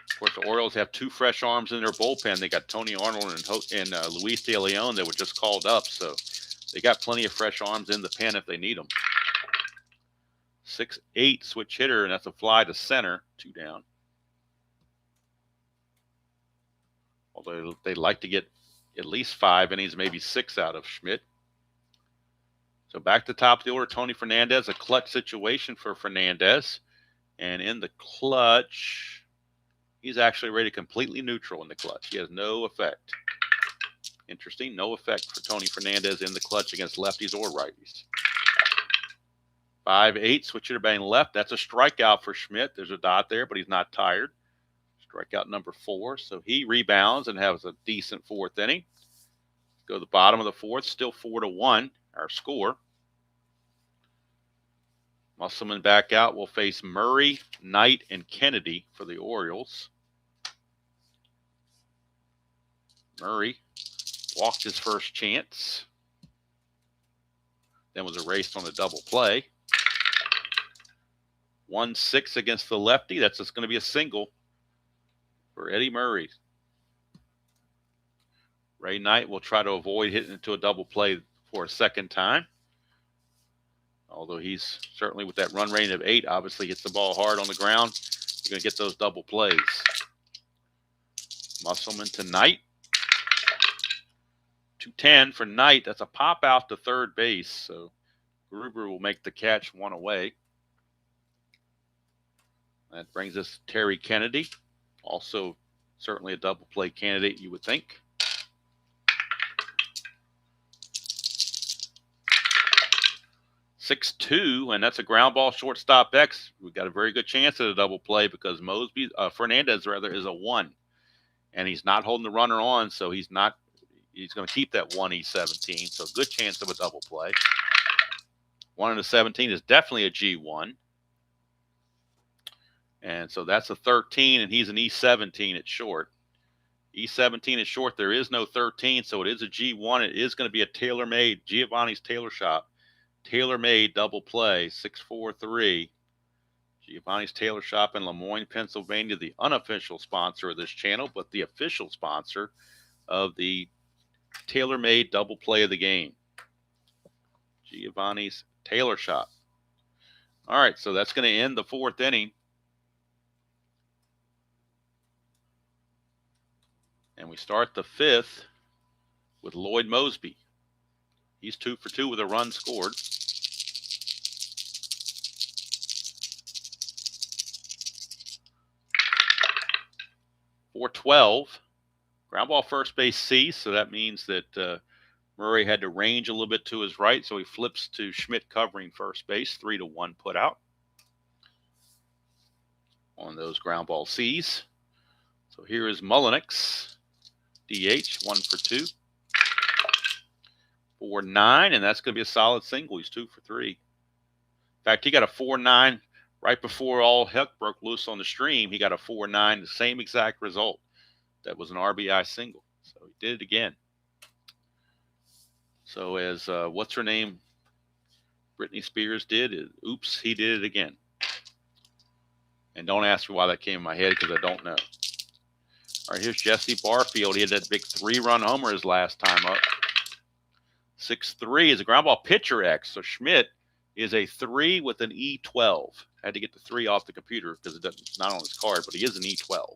Of course, the Orioles have 2 fresh arms in their bullpen. They got Tony Arnold and Luis De Leon that were just called up, so they got plenty of fresh arms in the pen if they need them. 6-8 switch hitter, and that's a fly to center. 2 down. Although they'd like to get at least 5 innings, maybe 6 out of Schmidt. So back to top of the order, Tony Fernandez. A clutch situation for Fernandez. And in the clutch, he's actually rated completely neutral in the clutch. He has no effect. Interesting, no effect for Tony Fernandez in the clutch against lefties or righties. 5-8, switch hitter batting left. That's a strikeout for Schmidt. There's a dot there, but he's not tired. Strikeout number 4. So he rebounds and has a decent 4th inning. Go to the bottom of the 4th, still 4-1, our score. Musselman back out. Will face Murray, Knight, and Kennedy for the Orioles. Murray walked his first chance, then was erased on a double play. 1-6 against the lefty. That's just going to be a single for Eddie Murray. Ray Knight will try to avoid hitting into a double play for a second time. Although he's certainly, with that run rating of 8, obviously hits the ball hard on the ground. You're going to get those double plays. Musselman to Knight. 2-10 for Knight. That's a pop out to third base. So Gruber will make the catch, 1 away. That brings us to Terry Kennedy. Also certainly a double play candidate, you would think. 6-2, and that's a ground ball shortstop X. We've got a very good chance at a double play because Fernandez is a 1. And he's not holding the runner on, so he's going to keep that 1E17. So good chance of a double play. 1-17 is definitely a G1. And so that's a 13, and he's an E17 at short. E17 at short, there is no 13, so it is a G1. It is going to be a tailor-made, Giovanni's Tailor Shop, tailor-made double play, 6-4-3. Giovanni's Tailor Shop in Lemoyne, Pennsylvania, the unofficial sponsor of this channel, but the official sponsor of the tailor-made double play of the game. Giovanni's Tailor Shop. All right, so that's going to end the 4th inning. And we start the 5th with Lloyd Mosby. He's 2 for 2 with a run scored. .412. Ground ball first base C, so that means that Murray had to range a little bit to his right, so he flips to Schmidt covering first base. 3-1 put out on those ground ball C's. So here is Mullenix, DH, 1 for 2. 4-9, and that's going to be a solid single. He's 2 for 3. In fact, he got a 4-9 right before all heck broke loose on the stream. He got a 4-9, the same exact result. That was an RBI single. So he did it again. So as what's her name, Britney Spears did, oops, he did it again. And don't ask me why that came in my head, because I don't know. All right, here's Jesse Barfield. He had that big 3-run homer his last time up. 6-3 is a ground ball pitcher X. So Schmidt is a 3 with an E12. I had to get the 3 off the computer because it's not on his card, but he is an E12.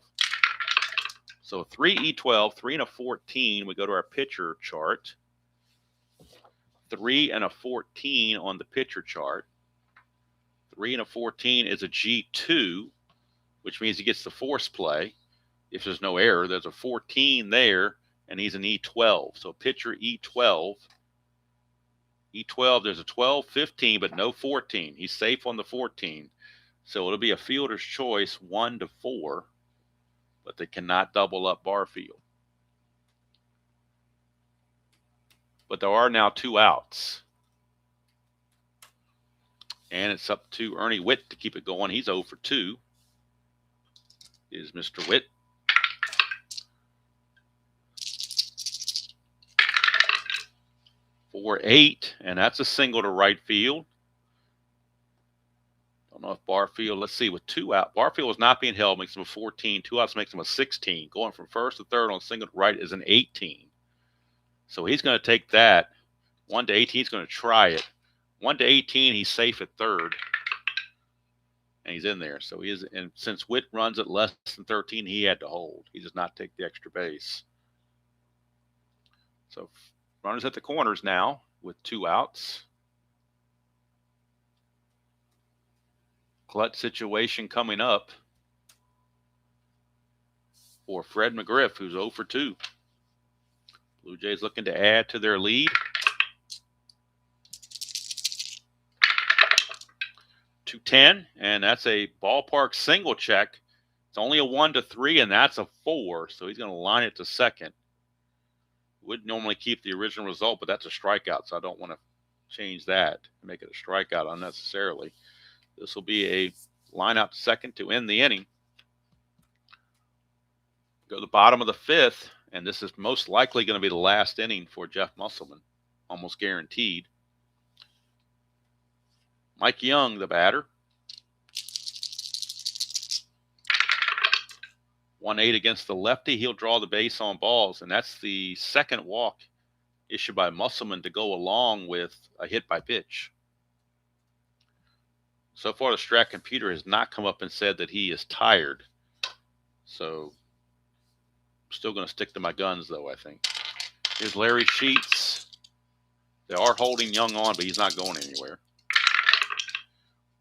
So 3 E12, 3 and a 14. We go to our pitcher chart. 3 and a 14 on the pitcher chart. 3 and a 14 is a G2, which means he gets the force play. If there's no error, there's a 14 there, and he's an E12. So pitcher E12. E12, there's a 12, 15, but no 14. He's safe on the 14. So it'll be a fielder's choice 1 to 4, but they cannot double up Barfield. But there are now 2 outs. And it's up to Ernie Witt to keep it going. He's 0 for 2. Is Mr. Witt. For 8, and that's a single to right field. Don't know if Barfield, let's see, with 2 out. Barfield was not being held, makes him a 14. 2 outs makes him a 16. Going from first to third on single to right is an 18. So he's going to take that. 1 to 18, he's going to try it. 1 to 18, he's safe at third. And he's in there. So he is, and since Witt runs at less than 13, he had to hold. He does not take the extra base. So runners at the corners now with 2 outs. Clutch situation coming up for Fred McGriff, who's 0 for 2. Blue Jays looking to add to their lead. 2-10, and that's a ballpark single check. It's only a 1 to 3, and that's a 4, so he's going to line it to second. Would normally keep the original result, but that's a strikeout, so I don't want to change that and make it a strikeout unnecessarily. This will be a line out to second to end the inning. Go to the bottom of the 5th, and this is most likely going to be the last inning for Jeff Musselman, almost guaranteed. Mike Young, the batter. 1-8 against the lefty. He'll draw the base on balls, and that's the second walk issued by Musselman to go along with a hit by pitch. So far, the Strat computer has not come up and said that he is tired. So I'm still going to stick to my guns, though, I think. Here's Larry Sheets. They are holding Young on, but he's not going anywhere.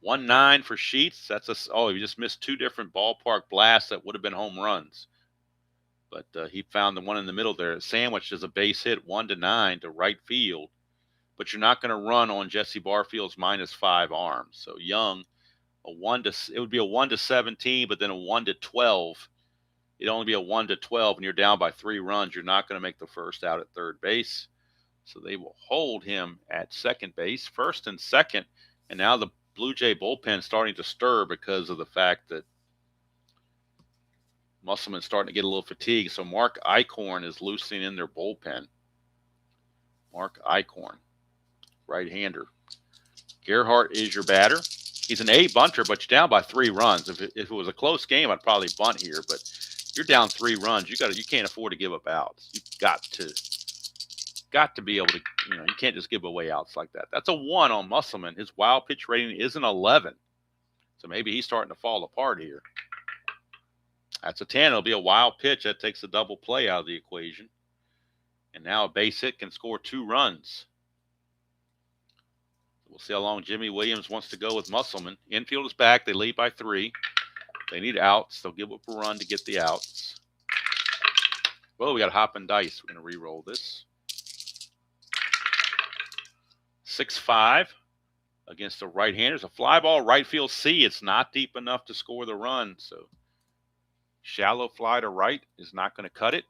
1-9 for Sheets. That's a, oh, he just missed 2 different ballpark blasts that would have been home runs. But he found the one in the middle there. Sandwiched as a base hit, 1-9 to right field. But you're not going to run on Jesse Barfield's -5 arm. So Young, it would be a 1 to 17, but then a 1 to 12. It'd only be a 1 to 12, and you're down by 3 runs. You're not going to make the first out at third base. So they will hold him at second base, first and second. And now the Blue Jay bullpen starting to stir because of the fact that Musselman's starting to get a little fatigued. So Mark Eichhorn is loosening in their bullpen. Mark Eichhorn, right-hander. Gerhardt is your batter. He's an A bunter, but you're down by 3 runs. If it was a close game, I'd probably bunt here, but you're down 3 runs. You can't afford to give up outs. You've got to be able to, you can't just give away outs like that. That's a 1 on Musselman. His wild pitch rating is an 11. So maybe he's starting to fall apart here. That's a 10. It'll be a wild pitch. That takes a double play out of the equation. And now a base hit can score 2 runs. We'll see how long Jimmy Williams wants to go with Musselman. Infield is back. They lead by 3. They need outs. They'll give up a run to get the outs. Well, we got hop and dice. We're going to re-roll this. 6-5 against the right-handers. A fly ball, right field C. It's not deep enough to score the run. So shallow fly to right is not going to cut it.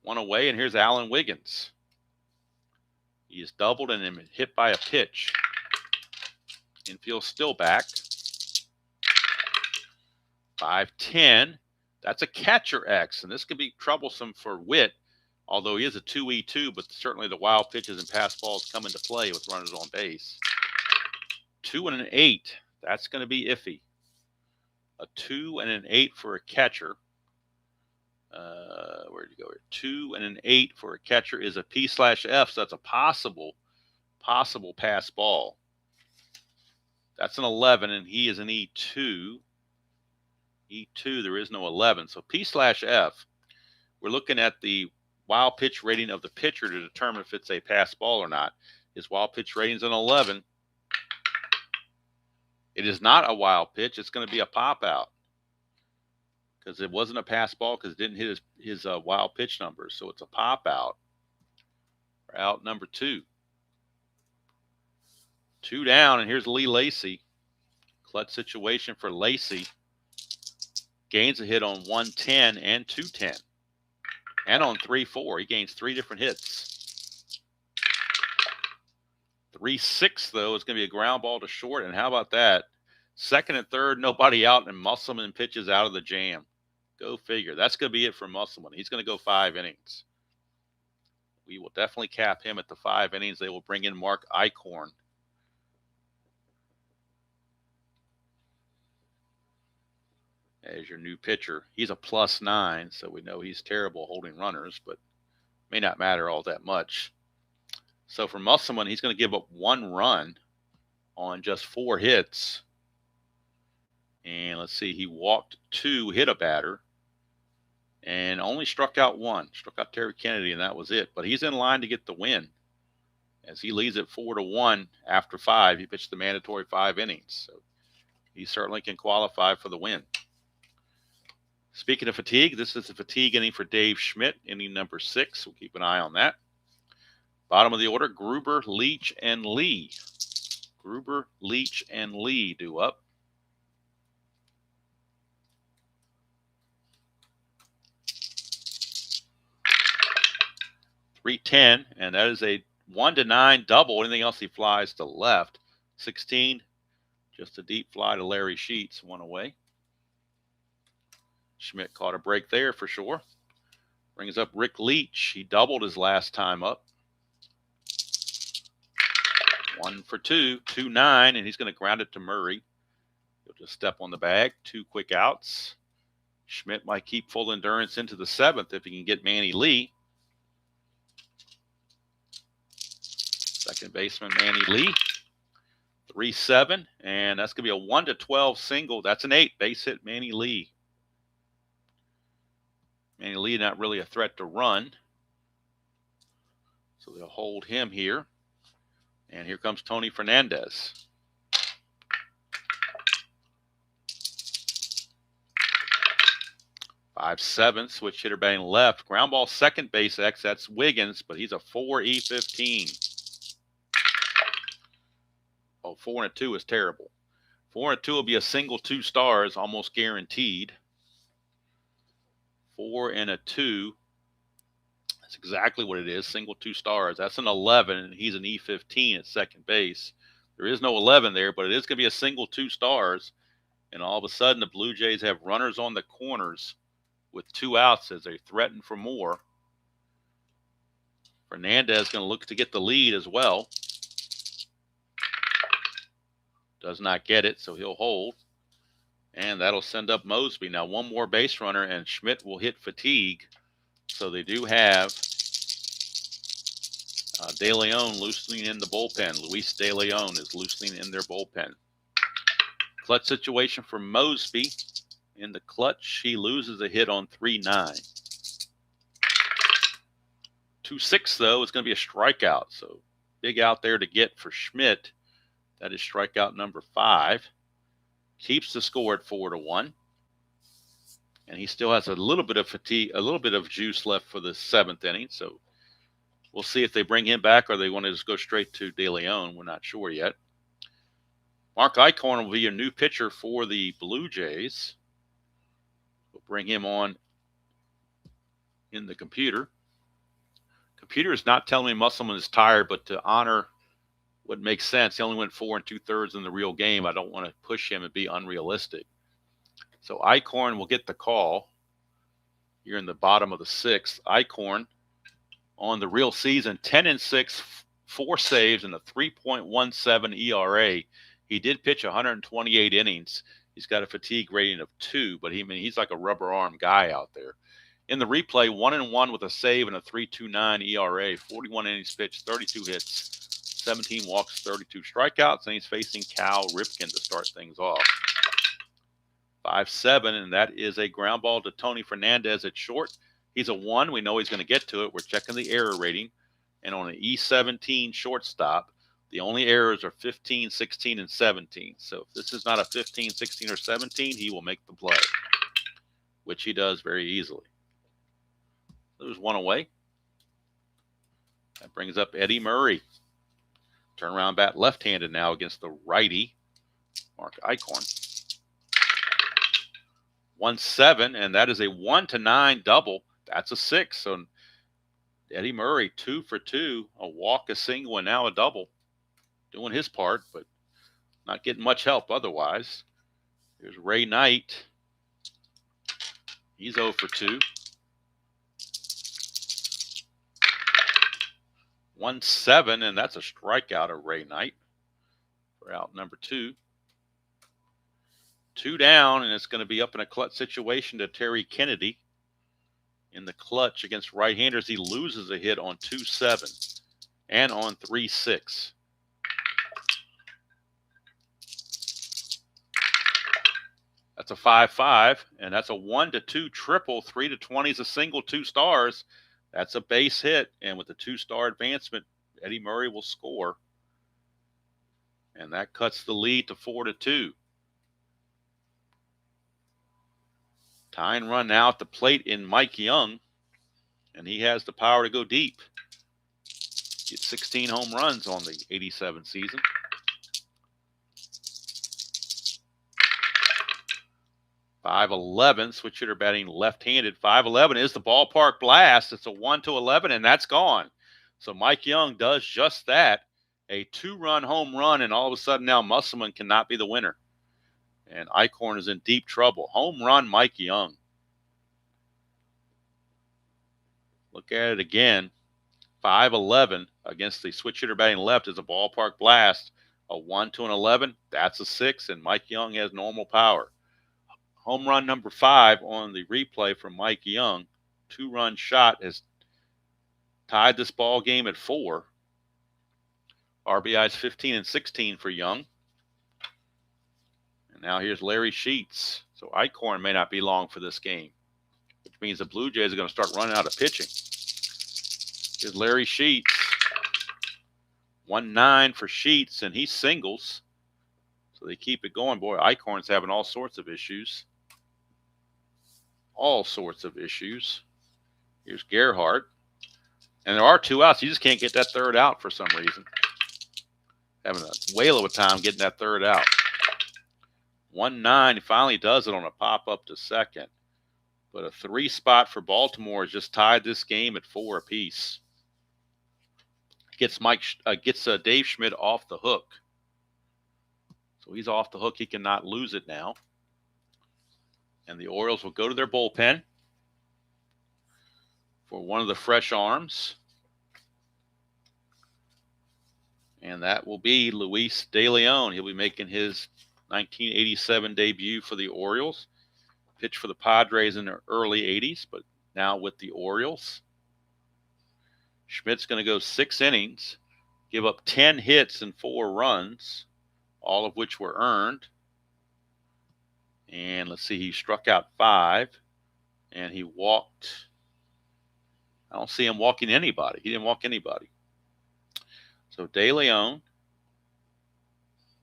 One away, and here's Alan Wiggins. He is doubled and hit by a pitch. Infield still back. 5-10. That's a catcher X, and this could be troublesome for Witt, although he is a 2-2, but certainly the wild pitches and pass balls come into play with runners on base. 2 and an 8. That's going to be iffy. A 2 and an 8 for a catcher. Where'd you go here? 2 and an 8 for a catcher is a P/F, so that's a possible pass ball. That's an 11, and he is an E2. E2, there is no 11. So P/F, we're looking at the wild pitch rating of the pitcher to determine if it's a pass ball or not. His wild pitch rating is an 11. It is not a wild pitch. It's going to be a pop out because it wasn't a pass ball because it didn't hit his wild pitch numbers. So it's a pop out. Out number 2. 2 down, and here's Lee Lacy. Clutch situation for Lacy. Gains a hit on 110 and 210. And on 3-4. He gains 3 different hits. 3-6, though, is going to be a ground ball to short. And how about that? Second and third, nobody out, and Musselman pitches out of the jam. Go figure. That's going to be it for Musselman. He's going to go 5 innings. We will definitely cap him at the 5 innings. They will bring in Mark Eichhorn. As your new pitcher. He's a +9, so we know he's terrible holding runners, but may not matter all that much. So for Musselman, he's going to give up 1 run on just 4 hits. And let's see, he walked 2, hit a batter, and only struck out 1. Struck out Terry Kennedy, and that was it. But he's in line to get the win as he leads it 4-1 after 5. He pitched the mandatory 5 innings, so he certainly can qualify for the win. Speaking of fatigue, this is a fatigue inning for Dave Schmidt, inning number 6. We'll keep an eye on that. Bottom of the order, Gruber, Leach, and Lee. Gruber, Leach, and Lee due up. .310, and that is a 1-9 double. Anything else he flies to left. 16, just a deep fly to Larry Sheets, 1 away. Schmidt caught a break there for sure. Brings up Rick Leach. He doubled his last time up. 1 for 2, 2-9, and he's going to ground it to Murray. He'll just step on the bag. 2 quick outs. Schmidt might keep full endurance into the 7th if he can get Manny Lee. Second baseman Manny Lee. 3-7, and that's going to be a 1-12 single. That's an 8. Base hit Manny Lee. Manny Lee not really a threat to run. So they'll hold him here. And here comes Tony Fernandez. .57, switch hitter batting left. Ground ball second base X. That's Wiggins, but he's a 4-E-15. Oh, 4 and a 2 is terrible. 4 and a 2 will be a single 2 stars, almost guaranteed. 4 and a 2. That's exactly what it is. Single 2 stars. That's an 11, and he's an E15 at second base. There is no 11 there, but it is going to be a single 2 stars. And all of a sudden, the Blue Jays have runners on the corners with 2 outs as they threaten for more. Fernandez going to look to get the lead as well. Does not get it, so he'll hold. And that'll send up Mosby. Now 1 more base runner, and Schmidt will hit fatigue. So they do have De Leon loosening in the bullpen. Luis De Leon is loosening in their bullpen. Clutch situation for Mosby. In the clutch, he loses a hit on 3-9. 2-6, though, is going to be a strikeout. So big out there to get for Schmidt. That is strikeout number 5. Keeps the score at 4-1. And he still has a little bit of fatigue, a little bit of juice left for the 7th inning. So We'll see if they bring him back or they want to just go straight to De Leon. We're not sure yet. Mark Eichhorn will be your new pitcher for the Blue Jays. We'll bring him on in the computer. Computer is not telling me Musselman is tired, but to honor what makes sense, he only went 4 2/3 in the real game. I don't want to push him and be unrealistic. So Eichhorn will get the call here in the bottom of the 6th. Eichhorn on the real season, 10-6, 4 saves, and a 3.17 ERA. He did pitch 128 innings. He's got a fatigue rating of 2, but he's like a rubber arm guy out there. In the replay, 1-1 with a save and a 3.29 ERA, 41 innings pitched, 32 hits, 17 walks, 32 strikeouts, and he's facing Cal Ripken to start things off. 5-7, and that is a ground ball to Tony Fernandez at short. He's a 1. We know he's going to get to it. We're checking the error rating. And on an E17 shortstop, the only errors are 15, 16, and 17. So if this is not a 15, 16, or 17, he will make the play, which he does very easily. There's one away. That brings up Eddie Murray. Turnaround bat left-handed now against the righty, Mark Eichhorn. 1-7, and that is a 1-9 double. That's a 6. So Eddie Murray, 2 for 2, a walk, a single, and now a double. Doing his part, but not getting much help otherwise. Here's Ray Knight. He's 0 for 2. 1-7, and that's a strikeout of Ray Knight for out number 2. 2 down, and it's going to be up in a clutch situation to Terry Kennedy. In the clutch against right-handers, he loses a hit on 2-7 and on 3-6. That's a 5-5, and that's a 1-2 triple. 3-20 is a single, 2 stars. That's a base hit, and with the 2-star advancement, Eddie Murray will score. And that cuts the lead to 4-2. Tying run now at the plate in Mike Young, and he has the power to go deep. He had 16 home runs on the 87 season. 5-11, switch hitter batting left-handed. 5-11 is the ballpark blast. It's a 1-11, and that's gone. So Mike Young does just that. A 2-run home run, and all of a sudden now Musselman cannot be the winner. And Eichhorn is in deep trouble. Home run, Mike Young. Look at it again. 5-11 against the switch hitter batting left is a ballpark blast. A 1-11, that's a 6, and Mike Young has normal power. Home run number 5 on the replay from Mike Young. 2-run shot has tied this ball game at 4. RBIs 15 and 16 for Young. And now here's Larry Sheets. So Eichhorn may not be long for this game, which means the Blue Jays are going to start running out of pitching. Here's Larry Sheets. 1-9 for Sheets, and he singles. So they keep it going. Boy, Eichhorn's having all sorts of issues. All sorts of issues. Here's Gerhardt. And there are 2 outs. You just can't get that 3rd out for some reason. Having a whale of a time getting that 3rd out. 1-9. He finally does it on a pop-up to second. But a 3 spot for Baltimore has just tied this game at 4 apiece. Gets Dave Schmidt off the hook. So he's off the hook. He cannot lose it now. And the Orioles will go to their bullpen for one of the fresh arms. And that will be Luis De Leon. He'll be making his 1987 debut for the Orioles. Pitched for the Padres in the early 80s, but now with the Orioles. Schmidt's going to go 6 innings, give up 10 hits and 4 runs, all of which were earned. And let's see, he struck out 5, and he walked. I don't see him walking anybody. He didn't walk anybody. So De Leon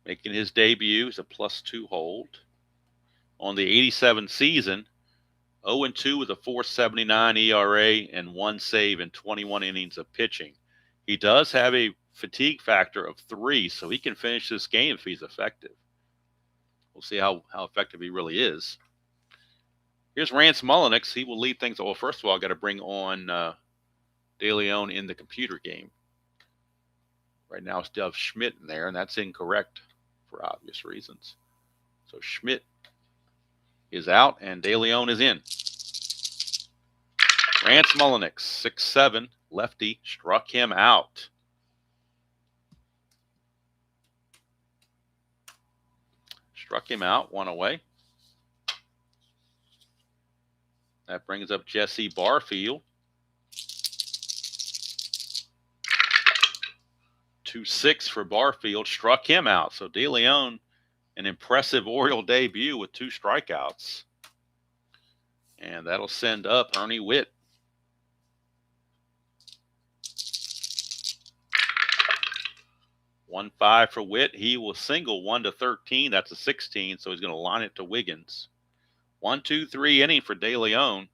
making his debut is a +2 hold. On the 87 season, 0-2 with a 4.79 ERA and 1 save in 21 innings of pitching. He does have a fatigue factor of 3, so he can finish this game if he's effective. We'll see how effective he really is. Here's Rance Mulliniks. He will lead things. Well, first of all, I got to bring on De Leon in the computer game. Right now, I still have Schmidt in there, and that's incorrect for obvious reasons. So Schmidt is out, and De Leon is in. Rance Mulliniks, 6'7", lefty, struck him out. Struck him out, one away. That brings up Jesse Barfield. 2-6 for Barfield, struck him out. So De Leon, an impressive Oriole debut with 2 strikeouts. And that'll send up Ernie Witt. One 5 for Witt. He will single 1-13. That's a 16, so he's going to line it to Wiggins. 1-2-3 inning for De Leon.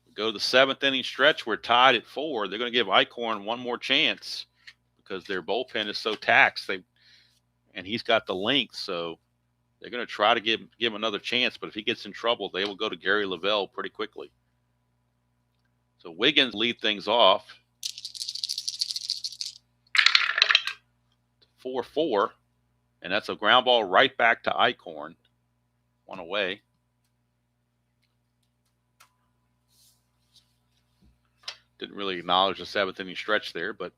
We go to the 7th inning stretch. We're tied at 4. They're going to give Eichhorn one more chance because their bullpen is so taxed. And he's got the length, so they're going to try to give him another chance. But if he gets in trouble, they will go to Gary Lavelle pretty quickly. So Wiggins lead things off. 4-4, and that's a ground ball right back to Eichhorn. One away. Didn't really acknowledge the 7th inning stretch there, but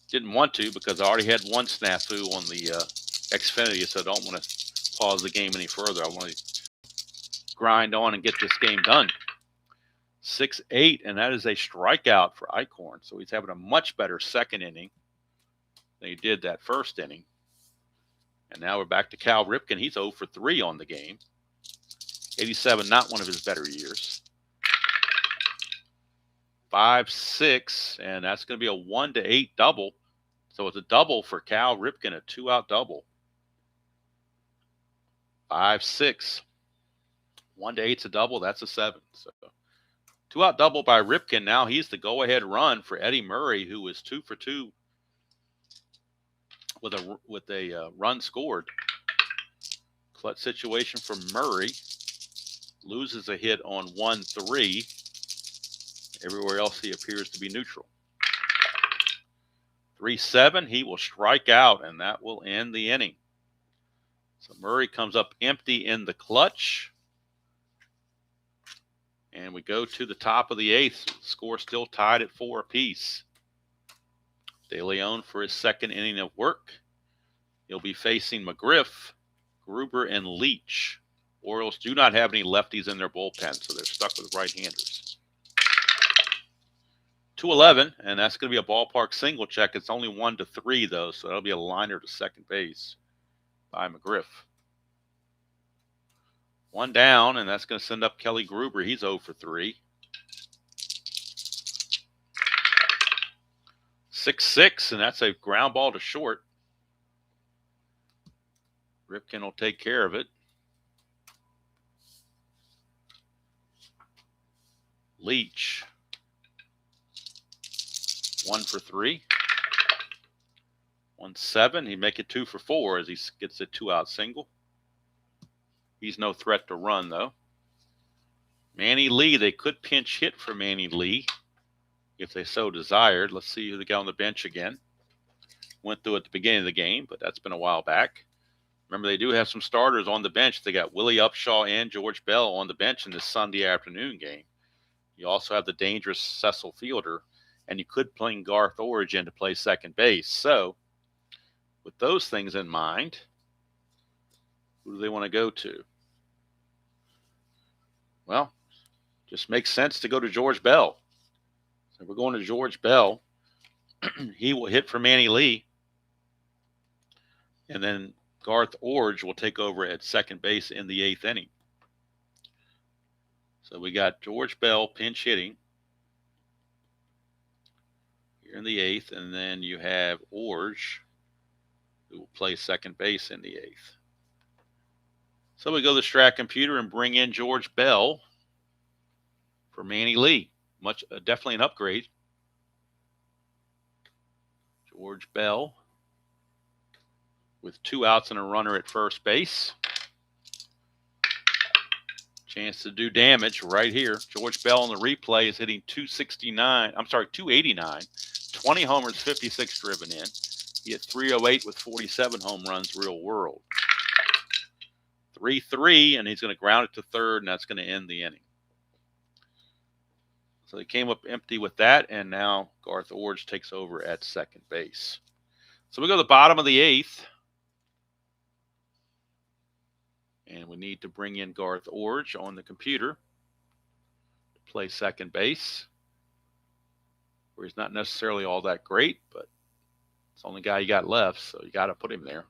didn't want to because I already had one snafu on the Xfinity, so I don't want to pause the game any further. I want to grind on and get this game done. 6-8, and that is a strikeout for Eichhorn, so he's having a much better second inning than he did that first inning. And now we're back to Cal Ripken. He's 0 for 3 on the game. 87, not one of his better years. 5-6, and that's going to be a 1-8 double. So it's a double for Cal Ripken, a 2-out double. 5-6. 1-8's a double. That's a 7. So 2-out double by Ripken. Now he's the go-ahead run for Eddie Murray, who is 2 for 2 with a run scored. Clutch situation for Murray. Loses a hit on 1-3. Everywhere else he appears to be neutral. 3-7, he will strike out, and that will end the inning. So Murray comes up empty in the clutch. And we go to the top of the 8th. Score still tied at 4 apiece. De Leon for his second inning of work. He'll be facing McGriff, Gruber, and Leach. Orioles do not have any lefties in their bullpen, so they're stuck with right-handers. 2-11, and that's going to be a ballpark single check. It's only 1-3, though, so that'll be a liner to second base by McGriff. 1 down, and that's going to send up Kelly Gruber. He's 0 for 3. 6-6, and that's a ground ball to short. Ripken will take care of it. Leach, 1 for 3. 1-7. He make it 2 for 4 as he gets a 2-out single. He's no threat to run, though. Manny Lee, they could pinch hit for Manny Lee if they so desired. Let's see who they got on the bench again. Went through at the beginning of the game, but that's been a while back. Remember, they do have some starters on the bench. They got Willie Upshaw and George Bell on the bench in this Sunday afternoon game. You also have the dangerous Cecil Fielder, and you could bring Garth Origin to play second base. So, with those things in mind, who do they want to go to? Well, just makes sense to go to George Bell. So we're going to George Bell. He will hit for Manny Lee. And then Garth Orge will take over at second base in the 8th inning. So we got George Bell pinch hitting here in the 8th. And then you have Orge, who will play second base in the 8th. So we go to the Strat computer and bring in George Bell for Manny Lee. Definitely an upgrade. George Bell with 2 outs and a runner at first base. Chance to do damage right here. George Bell on the replay is hitting 289. 20 homers, 56 driven in. He hit 308 with 47 home runs real world. 3-3, and he's going to ground it to third, and that's going to end the inning. So he came up empty with that, and now Garth Iorg takes over at second base. So we go to the bottom of the 8th. And we need to bring in Garth Iorg on the computer to play second base, where he's not necessarily all that great, but it's the only guy you got left, so you got to put him there.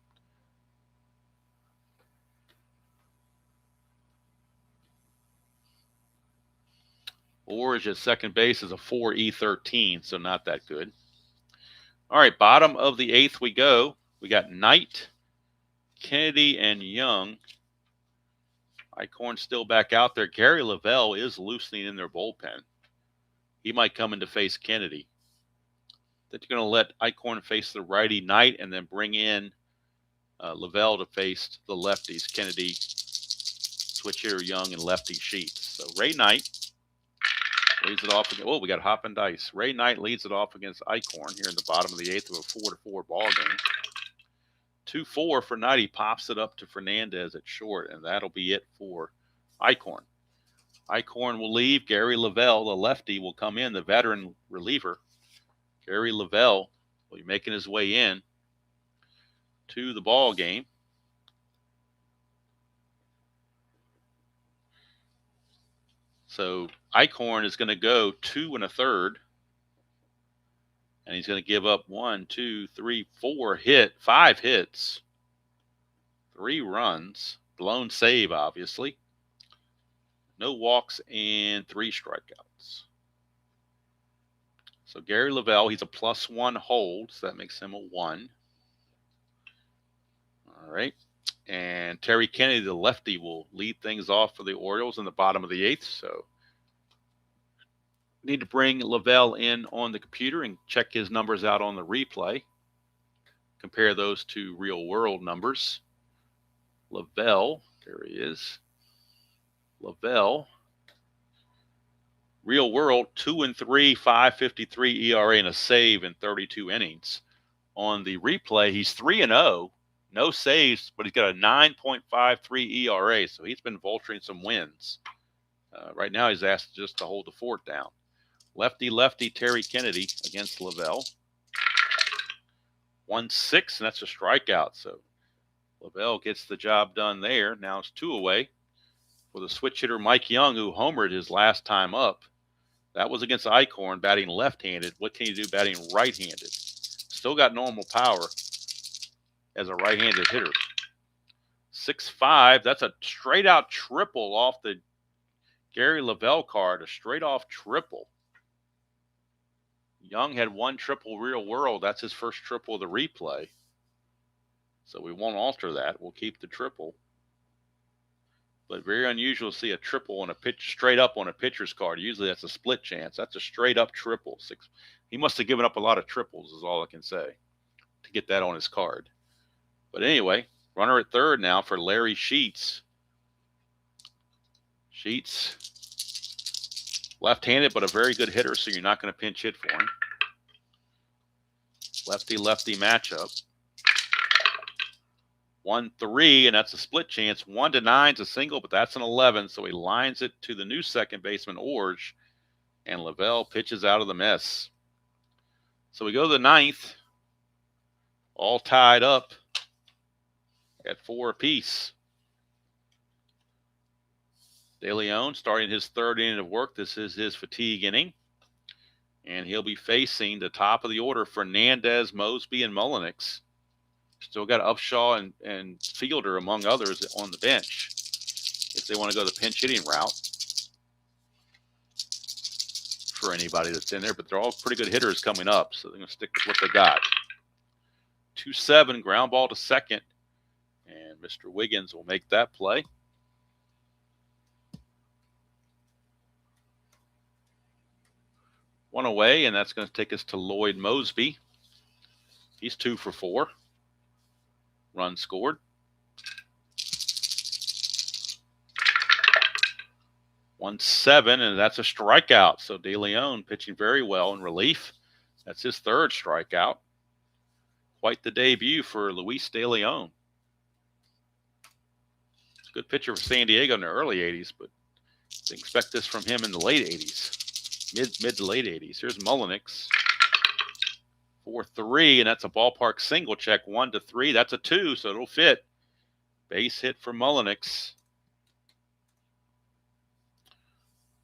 Iorg at second base is a 4.13, so not that good. All right, bottom of the 8th we go. We got Knight, Kennedy, and Young. Eichhorn still back out there. Gary Lavelle is loosening in their bullpen. He might come in to face Kennedy. Then you're going to let Eichhorn face the righty Knight and then bring in Lavelle to face the lefties, Kennedy, switch hitter Young, and lefty Sheets. So Ray Knight leads it off. We got Hop and Dice. Ray Knight leads it off against Eichhorn here in the bottom of the 8th of a 4-4 ball game. 2-4 for Knight. He pops it up to Fernandez at short, and that'll be it for Eichhorn. Eichhorn will leave. Gary Lavelle, the lefty, will come in, the veteran reliever. Gary Lavelle will be making his way in to the ball game. So Eichhorn is going to go 2 1/3. And he's going to give up 5 hits, 3 runs, blown save, obviously. No walks and 3 strikeouts. So Gary Lavelle, he's a +1 hold, so that makes him a 1. All right. And Terry Kennedy, the lefty, will lead things off for the Orioles in the bottom of the 8th. So need to bring Lavelle in on the computer and check his numbers out on the replay. Compare those to real world numbers. Lavelle, there he is. Lavelle, real world, 2-3, 5.53 ERA and a save in 32 innings. On the replay, he's 3-0, no saves, but he's got a 9.53 ERA, so he's been vulturing some wins. Right now, he's asked just to hold the fort down. Lefty Terry Kennedy against Lavelle. 1-6, and that's a strikeout. So Lavelle gets the job done there. Now it's 2 away for the switch hitter Mike Young, who homered his last time up. That was against Eichhorn, batting left-handed. What can you do batting right-handed? Still got normal power as a right-handed hitter. 6-5, that's a straight-out triple off the Gary Lavelle card, a straight-off triple. Young had 1 triple real world. That's his first triple of the replay. So we won't alter that. We'll keep the triple. But very unusual to see a triple on a pitch straight up on a pitcher's card. Usually that's a split chance. That's a straight up triple. He must have given up a lot of triples is all I can say to get that on his card. But anyway, runner at third now for Larry Sheets. Sheets, left-handed, but a very good hitter, so you're not going to pinch hit for him. Lefty-lefty matchup. 1-3, and that's a split chance. 1-9 is a single, but that's an 11, so he lines it to the new second baseman, Iorg, and Lavelle pitches out of the mess. So we go to the 9th, all tied up at 4 apiece. De Leon starting his 3rd inning of work. This is his fatigue inning. And he'll be facing the top of the order, Fernandez, Mosby, and Mullenix. Still got Upshaw and Fielder, among others, on the bench if they want to go the pinch hitting route for anybody that's in there. But they're all pretty good hitters coming up, so they're going to stick with what they got. 2-7, ground ball to second. And Mr. Wiggins will make that play. One away, and that's going to take us to Lloyd Mosby. He's 2 for 4. Run scored. 1-7, and that's a strikeout. So De Leon pitching very well in relief. That's his 3rd strikeout. Quite the debut for Luis De Leon. It's a good pitcher for San Diego in the early 80s, but didn't expect this from him in the late 80s, mid to late 80s. Here's Mullenix. 4-3, and that's a ballpark single. Check 1-3. That's a 2, so it'll fit. Base hit for Mullenix.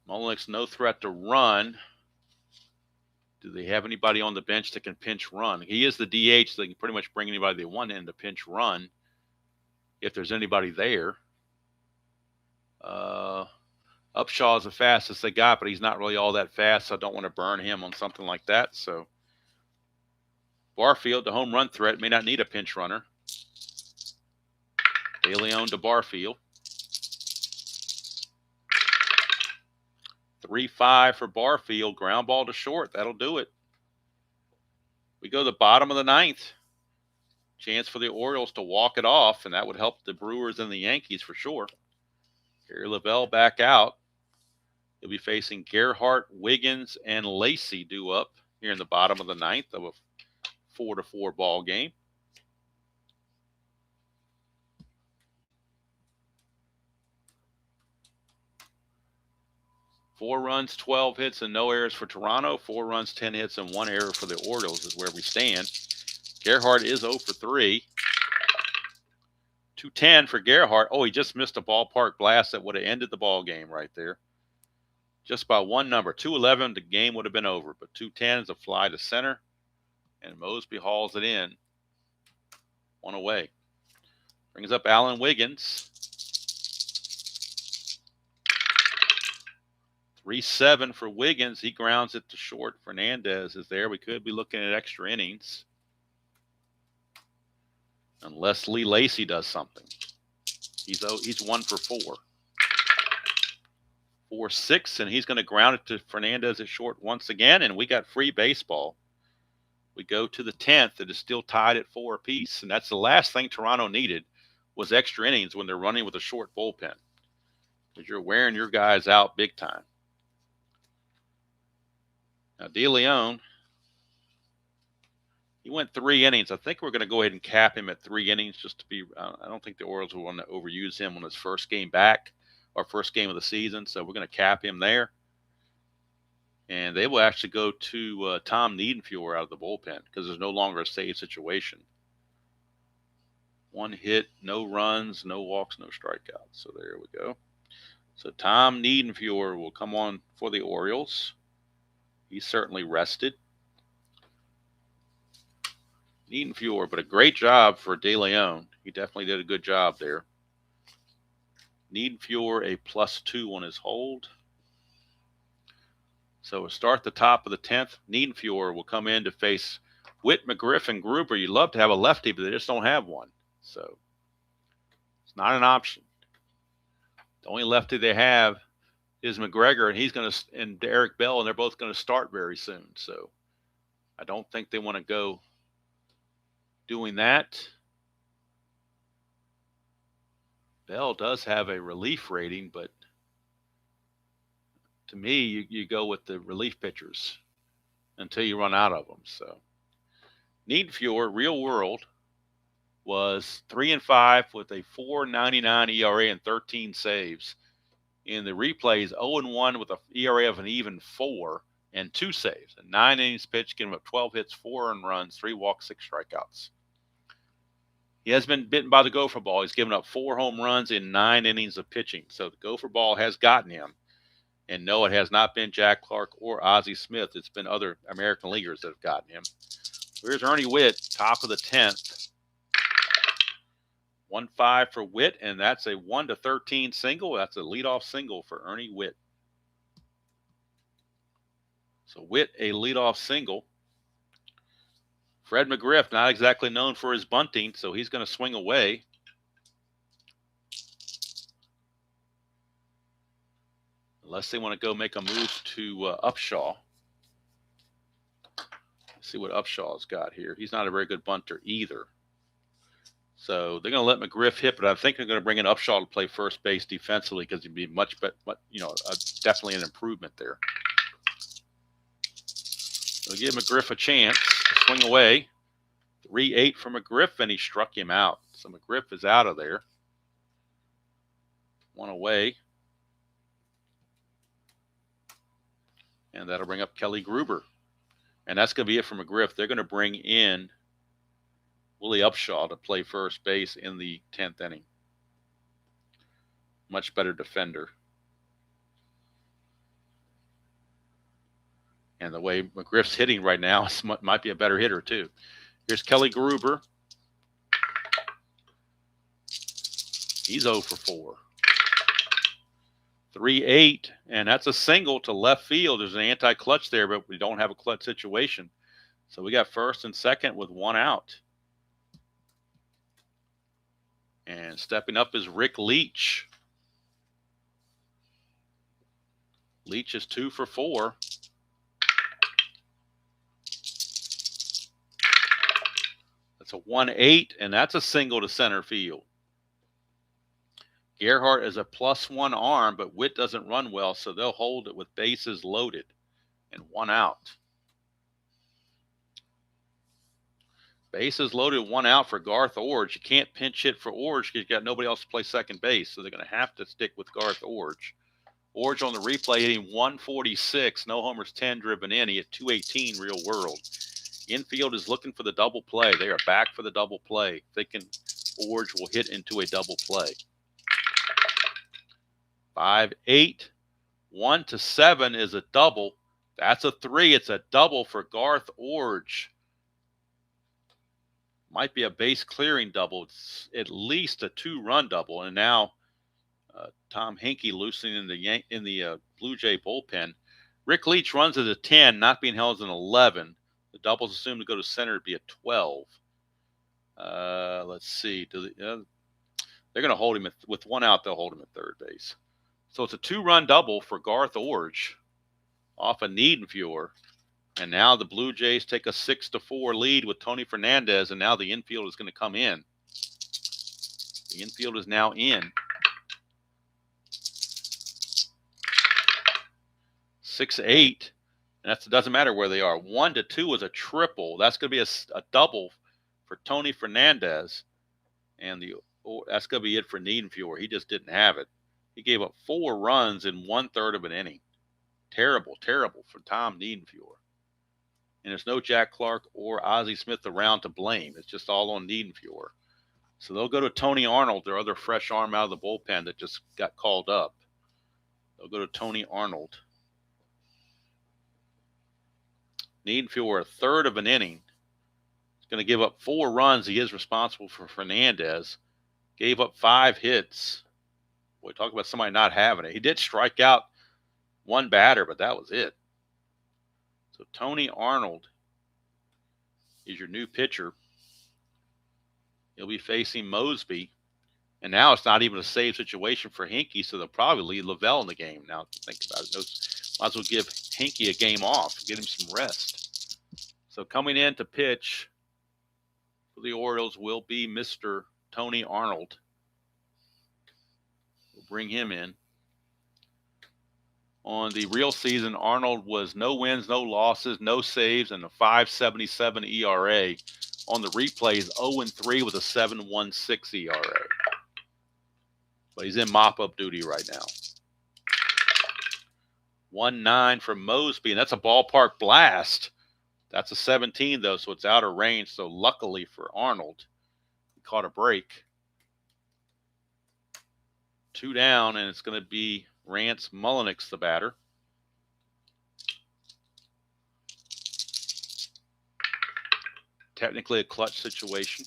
Mullenix, no threat to run. Do they have anybody on the bench that can pinch run? He is the DH, so they can pretty much bring anybody they want in to pinch run if there's anybody there. Upshaw is the fastest they got, but he's not really all that fast, so I don't want to burn him on something like that. So Barfield, the home run threat, may not need a pinch runner. De Leon to Barfield. 3-5 for Barfield. Ground ball to short. That'll do it. We go to the bottom of the 9th. Chance for the Orioles to walk it off, and that would help the Brewers and the Yankees for sure. Gary Lavelle back out. He'll be facing Gerhardt, Wiggins, and Lacey due up here in the bottom of the 9th of a 4-4 ball game. Four runs, 12 hits, and no errors for Toronto. 4 runs, 10 hits, and 1 error for the Orioles is where we stand. Gerhardt is 0 for 3. 210 for Gerhardt. Oh, he just missed a ballpark blast that would have ended the ball game right there. Just by one number. 211, the game would have been over. But 210 is a fly to center. And Mosby hauls it in. 1 away. Brings up Alan Wiggins. 3-7 for Wiggins. He grounds it to short. Fernandez is there. We could be looking at extra innings. Unless Lee Lacey does something. He's 1 for 4. 4-6, and he's going to ground it to Fernandez at short once again, and we got free baseball. We go to the 10th. It is still tied at 4 apiece, and that's the last thing Toronto needed was extra innings when they're running with a short bullpen. Because you're wearing your guys out big time. Now, De Leon, he went 3 innings. I think we're going to go ahead and cap him at 3 innings just to be I don't think the Orioles will want to overuse him on his first game back or first game of the season, so we're going to cap him there. And they will actually go to Tom Niedenfuer out of the bullpen because there's no longer a save situation. 1 hit, no runs, no walks, no strikeouts. So there we go. So Tom Niedenfuer will come on for the Orioles. He's certainly rested. Niedenfuer, but a great job for De Leon. He definitely did a good job there. Niedenfuer a +2 on his hold. So we'll start the top of the 10th. Niedenfuer will come in to face Whit, McGriff, and Gruber. You'd love to have a lefty, but they just don't have one. So it's not an option. The only lefty they have is McGregor, and Derek Bell, and they're both going to start very soon. So I don't think they want to go doing that. Bell does have a relief rating, but to me, you go with the relief pitchers until you run out of them. So Niedenfuer, real world, was 3-5 with a 4.99 ERA and 13 saves. In the replays, 0-1 with an ERA of an even 4 and 2 saves. And 9 innings pitched, giving up 12 hits, 4 earned runs, 3 walks, 6 strikeouts. He has been bitten by the gopher ball. He's given up 4 home runs in 9 innings of pitching. So the gopher ball has gotten him. And no, it has not been Jack Clark or Ozzie Smith. It's been other American leaguers that have gotten him. Here's Ernie Whitt, top of the 10th. 1-5 for Whitt, and that's a 1-13 single. That's a leadoff single for Ernie Whitt. So Whitt, a leadoff single. Fred McGriff, not exactly known for his bunting, so he's going to swing away. Unless they want to go make a move to Upshaw. see what Upshaw's got here. He's not a very good bunter either. So they're going to let McGriff hit, but I think they're going to bring in Upshaw to play first base defensively because he'd be much better, definitely an improvement there. They'll give McGriff a chance to swing away. 3-8 for McGriff, and he struck him out. So McGriff is out of there. One away. And that'll bring up Kelly Gruber. And that's going to be it for McGriff. They're going to bring in Willie Upshaw to play first base in the 10th inning. Much better defender. And the way McGriff's hitting right now, might be a better hitter too. Here's Kelly Gruber. He's 0 for 4. 3-8, and that's a single to left field. There's an anti-clutch there, but we don't have a clutch situation. So we got first and second with one out. And stepping up is Rick Leach. Leach is 2 for 4. That's a 1-8, and that's a single to center field. Gerhardt is a +1 arm, but Witt doesn't run well, so they'll hold it with bases loaded and one out. Bases loaded, one out for Garth Orge. You can't pinch hit for Orge because you got nobody else to play second base, so they're going to have to stick with Garth Orge. Orge on the replay hitting 146, no homers, 10 driven in. He hit 218 real world. Infield is looking for the double play. They are back for the double play. Thinking Orge will hit into a double play. 5-8, 1-7 is a double. That's a 3. It's a double for Garth Orge. Might be a base clearing double. It's at least a 2-run double. And now Tom Hinkie loosening in the Blue Jay bullpen. Rick Leach runs as a 10, not being held as an 11. The double's assumed to go to center to be a 12. Let's see. They're going to hold him with one out. They'll hold him at third base. So it's a 2-run double for Garth Orge off of Niedenfuhr. And now the Blue Jays take a 6-4 lead with Tony Fernandez, and now the infield is going to come in. The infield is now in. 6-8, and it doesn't matter where they are. 1-2 is a triple. That's going to be a double for Tony Fernandez, and that's going to be it for Niedenfuhr. He just didn't have it. He gave up 4 runs in 1/3 of an inning. Terrible, terrible for Tom Niedenfuhr. And there's no Jack Clark or Ozzie Smith around to blame. It's just all on Niedenfuhr. So they'll go to Tony Arnold, their other fresh arm out of the bullpen that just got called up. They'll go to Tony Arnold. Niedenfuhr, 1/3 of an inning. He's going to give up 4 runs. He is responsible for Fernandez. Gave up 5 hits. Boy, talk about somebody not having it. He did strike out one batter, but that was it. So Tony Arnold is your new pitcher. He'll be facing Mosby. And now it's not even a save situation for Hinkie, so they'll probably leave Lavelle in the game. Now, to think about it, might as well give Hinkie a game off, get him some rest. So coming in to pitch for the Orioles will be Mr. Tony Arnold. We'll bring him in. On the real season, Arnold was no wins, no losses, no saves, and a 5.77 ERA. On the replays, 0-3 with a 7.16 ERA. But he's in mop-up duty right now. 1-9 for Mosby, and that's a ballpark blast. That's a 17, though, so it's out of range. So luckily for Arnold, he caught a break. 2 down, and it's going to be Rance Mullenix, the batter. Technically a clutch situation.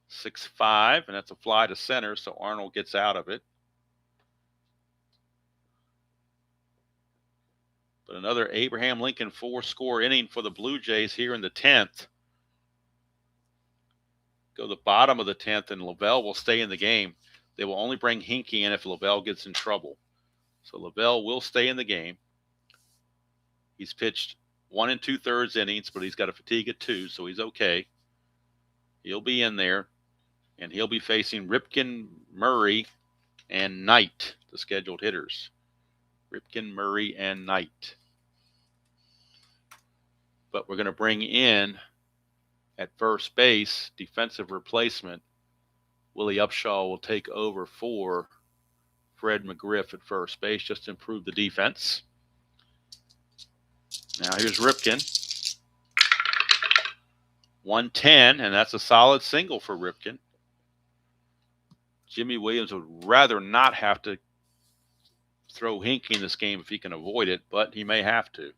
6-5, and that's a fly to center, so Arnold gets out of it. But another Abraham Lincoln 4-score inning for the Blue Jays here in the 10th. Go to the bottom of the 10th, and Lavelle will stay in the game. They will only bring Hinkie in if Lavelle gets in trouble. So Lavelle will stay in the game. He's pitched 1 2/3 innings, but he's got a fatigue at 2, so he's okay. He'll be in there, and he'll be facing Ripken, Murray, and Knight, the scheduled hitters. Ripken, Murray, and Knight. But we're going to bring in, at first base, defensive replacement. Willie Upshaw will take over for Fred McGriff at first base just to improve the defense. Now here's Ripken. 110, and that's a solid single for Ripken. Jimmy Williams would rather not have to throw Hinkie in this game if he can avoid it, but he may have to.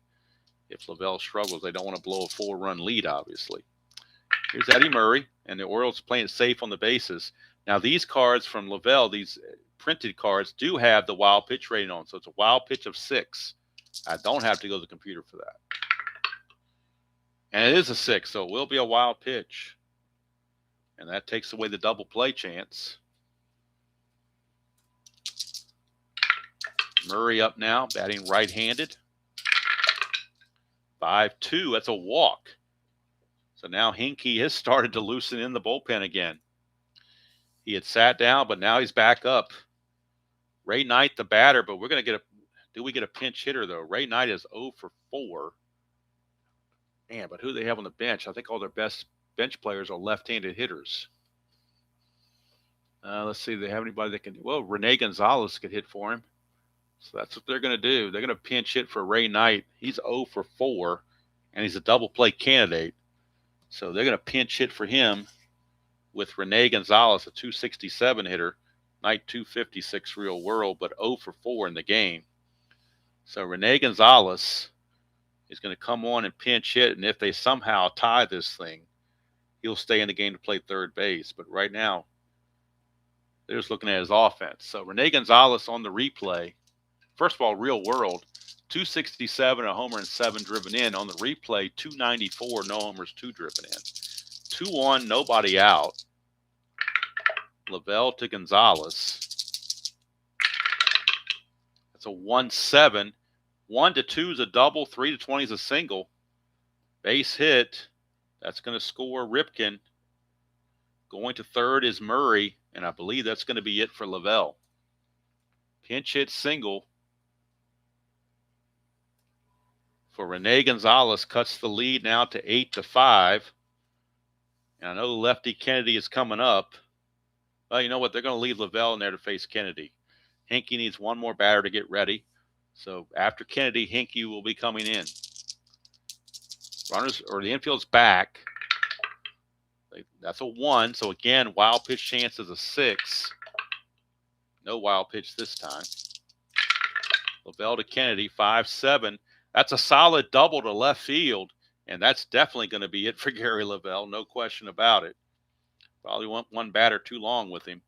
If Lavelle struggles, they don't want to blow a 4-run lead, obviously. Here's Eddie Murray, and the Orioles playing it safe on the bases. Now, these cards from Lavelle, these printed cards, do have the wild pitch rating on, so it's a wild pitch of 6. I don't have to go to the computer for that. And it is a 6, so it will be a wild pitch. And that takes away the double play chance. Murray up now, batting right-handed. 5-2, that's a walk. So now Hinkie has started to loosen in the bullpen again. He had sat down, but now he's back up. Ray Knight, the batter, but we're going to get do we get a pinch hitter, though? Ray Knight is 0 for 4. Man, but who do they have on the bench? I think all their best bench players are left-handed hitters. Let's see, do they have anybody that can do? Well, Rene Gonzalez could hit for him. So that's what they're going to do. They're going to pinch hit for Ray Knight. He's 0 for 4, and he's a double play candidate. So they're going to pinch hit for him with Rene Gonzalez, a 267 hitter. Knight 256 real world, but 0 for 4 in the game. So Rene Gonzalez is going to come on and pinch hit, and if they somehow tie this thing, he'll stay in the game to play third base. But right now, they're just looking at his offense. So Rene Gonzalez on the replay. First of all, real world, 267, a homer and 7 driven in. On the replay, 294, no homers, 2 driven in. 2-1, nobody out. Lavelle to Gonzalez. That's a 1-7. 1-2 is a double. 3-20 is a single. Base hit. That's going to score Ripken. Going to third is Murray, and I believe that's going to be it for Lavelle. Pinch hit single for Rene Gonzalez, cuts the lead now to 8-5. And I know lefty Kennedy is coming up. Well, you know what? They're going to leave Lavelle in there to face Kennedy. Hinkie needs one more batter to get ready. So after Kennedy, Hinkie will be coming in. Runners, or the infield's back. That's a 1. So again, wild pitch chance is a 6. No wild pitch this time. Lavelle to Kennedy, 5-7. That's a solid double to left field, and that's definitely going to be it for Gary Lavelle, no question about it. Probably want one batter too long with him.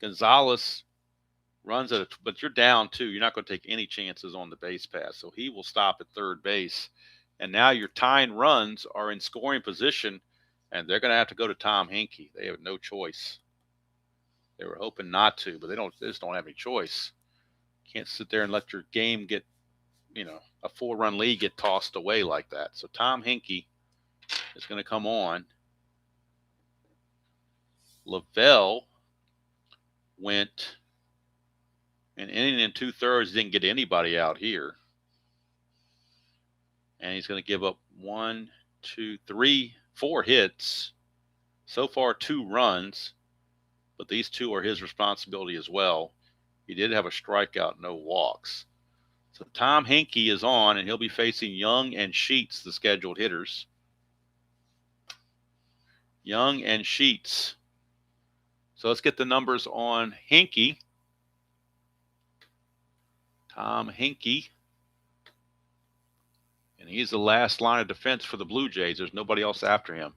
Gonzalez runs at but you're down 2. You're not going to take any chances on the base pass, so he will stop at third base. And now your tying runs are in scoring position, and they're going to have to go to Tom Hinkie. They have no choice. They were hoping not to, but they just don't have any choice. Can't sit there and let your game get, a 4-run lead get tossed away like that. So Tom Hinkie is going to come on. Lavelle went an inning and 2/3, didn't get anybody out here. And he's going to give up 1, 2, 3, 4 hits. So far, 2 runs, but these 2 are his responsibility as well. He did have a strikeout, no walks. So Tom Hinkie is on, and he'll be facing Young and Sheets, the scheduled hitters. Young and Sheets. So let's get the numbers on Hinkie. Tom Hinkie. And he's the last line of defense for the Blue Jays. There's nobody else after him.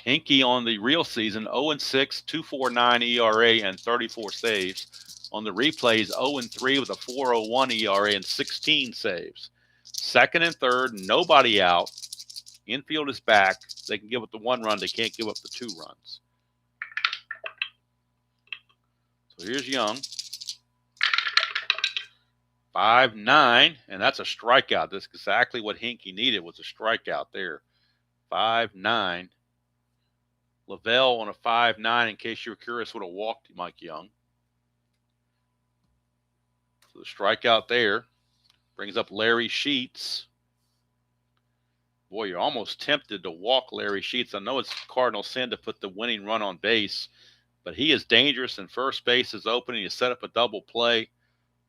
Hinkie on the real season, 0-6, 2.49 ERA, and 34 saves. On the replays, 0-3 with a 4.01 ERA and 16 saves. Second and third, nobody out. Infield is back. They can give up the 1 run. They can't give up the 2 runs. So here's Young. 5-9, and that's a strikeout. That's exactly what Hinkie needed, was a strikeout there. 5-9. Lavelle on a 5-9, in case you were curious, would have walked Mike Young. So the strikeout there brings up Larry Sheets. Boy, you're almost tempted to walk Larry Sheets. I know it's cardinal sin to put the winning run on base, but he is dangerous, and first base is open, and you set up a double play.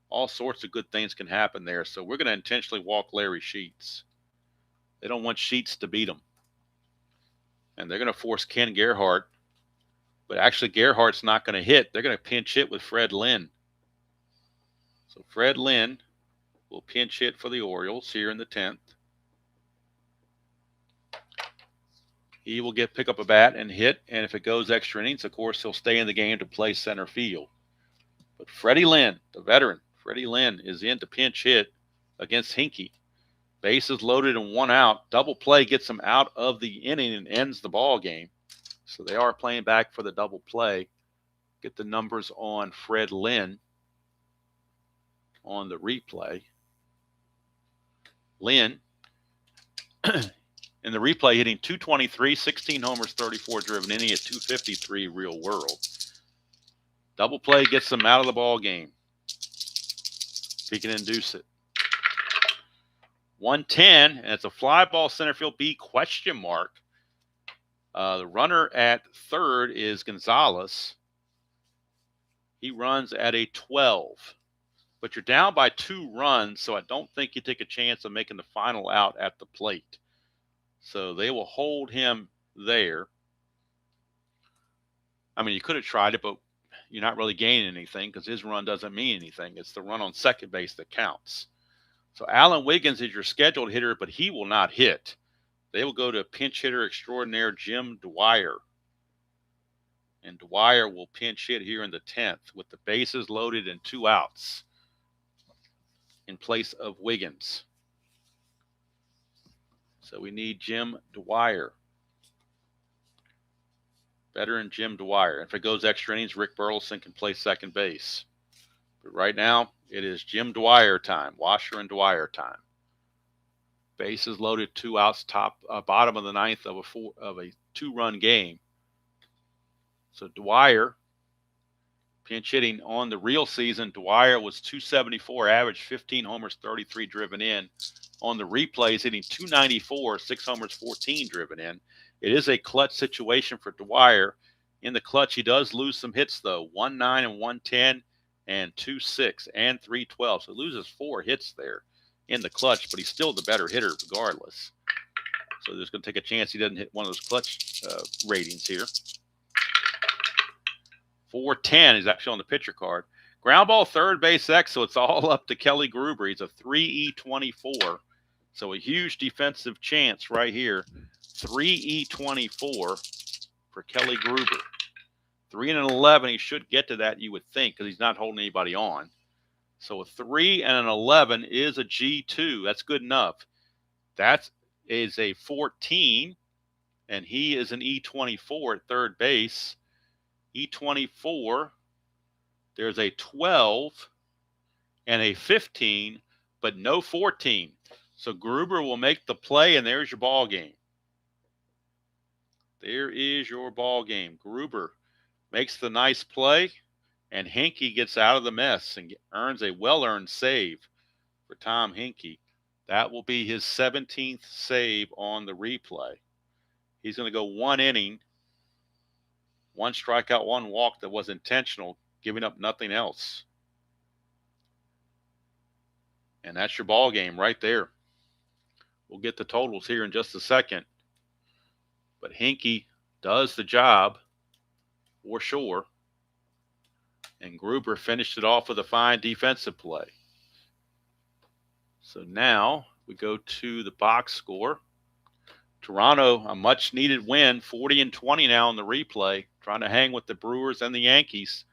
All sorts of good things can happen there. So we're going to intentionally walk Larry Sheets. They don't want Sheets to beat them. And they're going to force Ken Gerhardt. But actually, Gerhardt's not going to hit. They're going to pinch hit with Fred Lynn. So Fred Lynn will pinch hit for the Orioles here in the 10th. He will pick up a bat and hit. And if it goes extra innings, of course, he'll stay in the game to play center field. But Freddie Lynn, the veteran, Freddie Lynn is in to pinch hit against Hinkie. Bases loaded and 1 out. Double play gets him out of the inning and ends the ball game. So they are playing back for the double play. Get the numbers on Fred Lynn on the replay. Lynn, in the replay, hitting .223, 16 homers, 34 driven inning at .253 real world. Double play gets him out of the ball game. If he can induce it. 110, and it's a fly ball center field B question mark. The runner at third is Gonzalez. He runs at a 12. But you're down by 2 runs, so I don't think you take a chance of making the final out at the plate. So they will hold him there. I mean, you could have tried it, but you're not really gaining anything because his run doesn't mean anything. It's the run on second base that counts. So Alan Wiggins is your scheduled hitter, but he will not hit. They will go to pinch hitter extraordinaire Jim Dwyer. And Dwyer will pinch hit here in the 10th with the bases loaded and 2 outs in place of Wiggins. So we need Jim Dwyer. Veteran Jim Dwyer. If it goes extra innings, Rick Burleson can play second base. But right now, it is Jim Dwyer time. Washer and Dwyer time. Bases loaded, 2 outs, bottom of the 9th of a 2-run game. So Dwyer, pinch hitting on the real season, Dwyer was .274 average, 15 homers, 33 driven in. On the replays, hitting .294, 6 homers, 14 driven in. It is a clutch situation for Dwyer. In the clutch, he does lose some hits, though. 1-9 and 110 and 2-6 and 3-12. So he loses 4 hits there in the clutch, but he's still the better hitter regardless. So there's going to take a chance he doesn't hit one of those clutch ratings here. 410 is actually on the pitcher card. Ground ball, third base X, so it's all up to Kelly Gruber. He's a 3E24. So a huge defensive chance right here. 3E24 for Kelly Gruber. 3 and an 11, he should get to that, you would think, because he's not holding anybody on. So a 3 and an 11 is a G2. That's good enough. That is a 14, and he is an E24 at third base. E24, there's a 12 and a 15, but no 14. So Gruber will make the play, and there's your ball game. There is your ball game. Gruber makes the nice play, and Hinkie gets out of the mess and earns a well-earned save for Tom Hinkie. That will be his 17th save on the replay. He's going to go 1 inning, 1 strikeout, 1 walk that was intentional, giving up nothing else. And that's your ball game right there. We'll get the totals here in just a second. But Hinkie does the job for sure. And Gruber finished it off with a fine defensive play. So now we go to the box score. Toronto, a much-needed win, 40-20 now on the replay, trying to hang with the Brewers and the Yankees.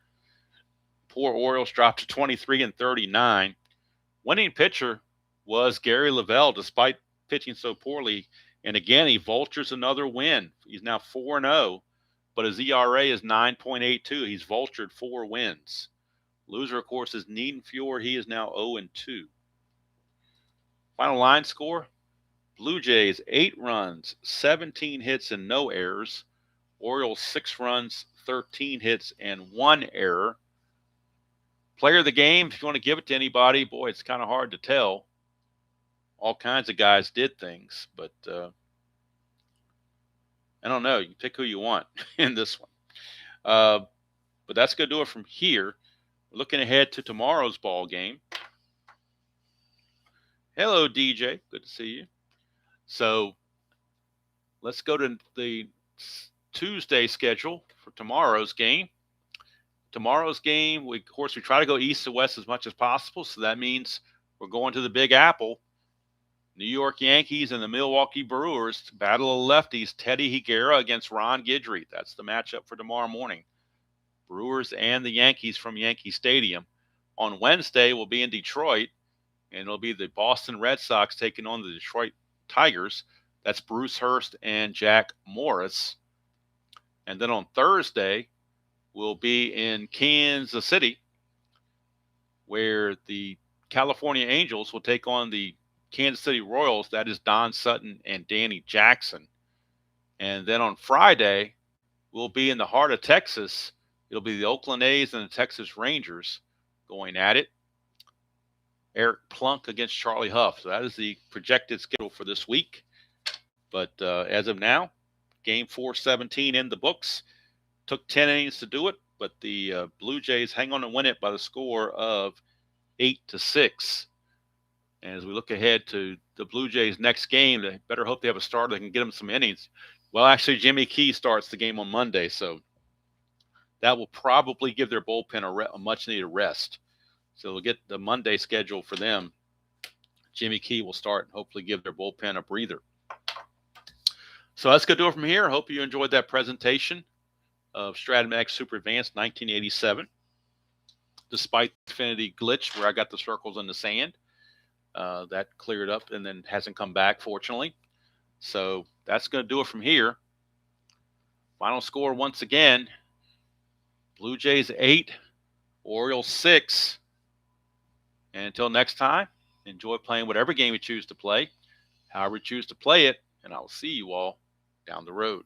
Poor Orioles dropped to 23-39. Winning pitcher was Gary Lavelle, despite pitching so poorly. And again, he vultures another win. He's now 4-0, but his ERA is 9.82. He's vultured 4 wins. Loser, of course, is Niedenfuhr. He is now 0-2. Final line score: Blue Jays 8 runs, 17 hits, and no errors. Orioles 6 runs, 13 hits, and 1 error. Player of the game, if you want to give it to anybody, boy, it's kind of hard to tell. All kinds of guys did things, but I don't know. You can pick who you want in this one. But that's going to do it from here. Looking ahead to tomorrow's ball game. Hello, DJ. Good to see you. So let's go to the Tuesday schedule for tomorrow's game. Tomorrow's game, of course, we try to go east to west as much as possible. So that means we're going to the Big Apple. New York Yankees and the Milwaukee Brewers, battle of lefties, Teddy Higuera against Ron Guidry. That's the matchup for tomorrow morning. Brewers and the Yankees from Yankee Stadium. On Wednesday, we'll be in Detroit, and it'll be the Boston Red Sox taking on the Detroit Tigers. That's Bruce Hurst and Jack Morris. And then on Thursday, we'll be in Kansas City, where the California Angels will take on the Kansas City Royals. That is Don Sutton and Danny Jackson. And then on Friday, we'll be in the heart of Texas. It'll be the Oakland A's and the Texas Rangers going at it. Eric Plunk against Charlie Huff. So that is the projected schedule for this week. But as of now, game 417 in the books. Took 10 innings to do it, but the Blue Jays hang on to win it by the score of 8-6. And as we look ahead to the Blue Jays' next game, they better hope they have a starter that can get them some innings. Well, actually, Jimmy Key starts the game on Monday, so that will probably give their bullpen a much-needed rest. So we'll get the Monday schedule for them. Jimmy Key will start and hopefully give their bullpen a breather. So that's going to do it from here. I hope you enjoyed that presentation of Strat-O-Matic Super Advanced 1987. Despite the Infinity glitch where I got the circles in the sand, that cleared up and then hasn't come back, fortunately. So that's going to do it from here. Final score once again: Blue Jays 8, Orioles 6. And until next time, enjoy playing whatever game you choose to play, however you choose to play it, and I'll see you all down the road.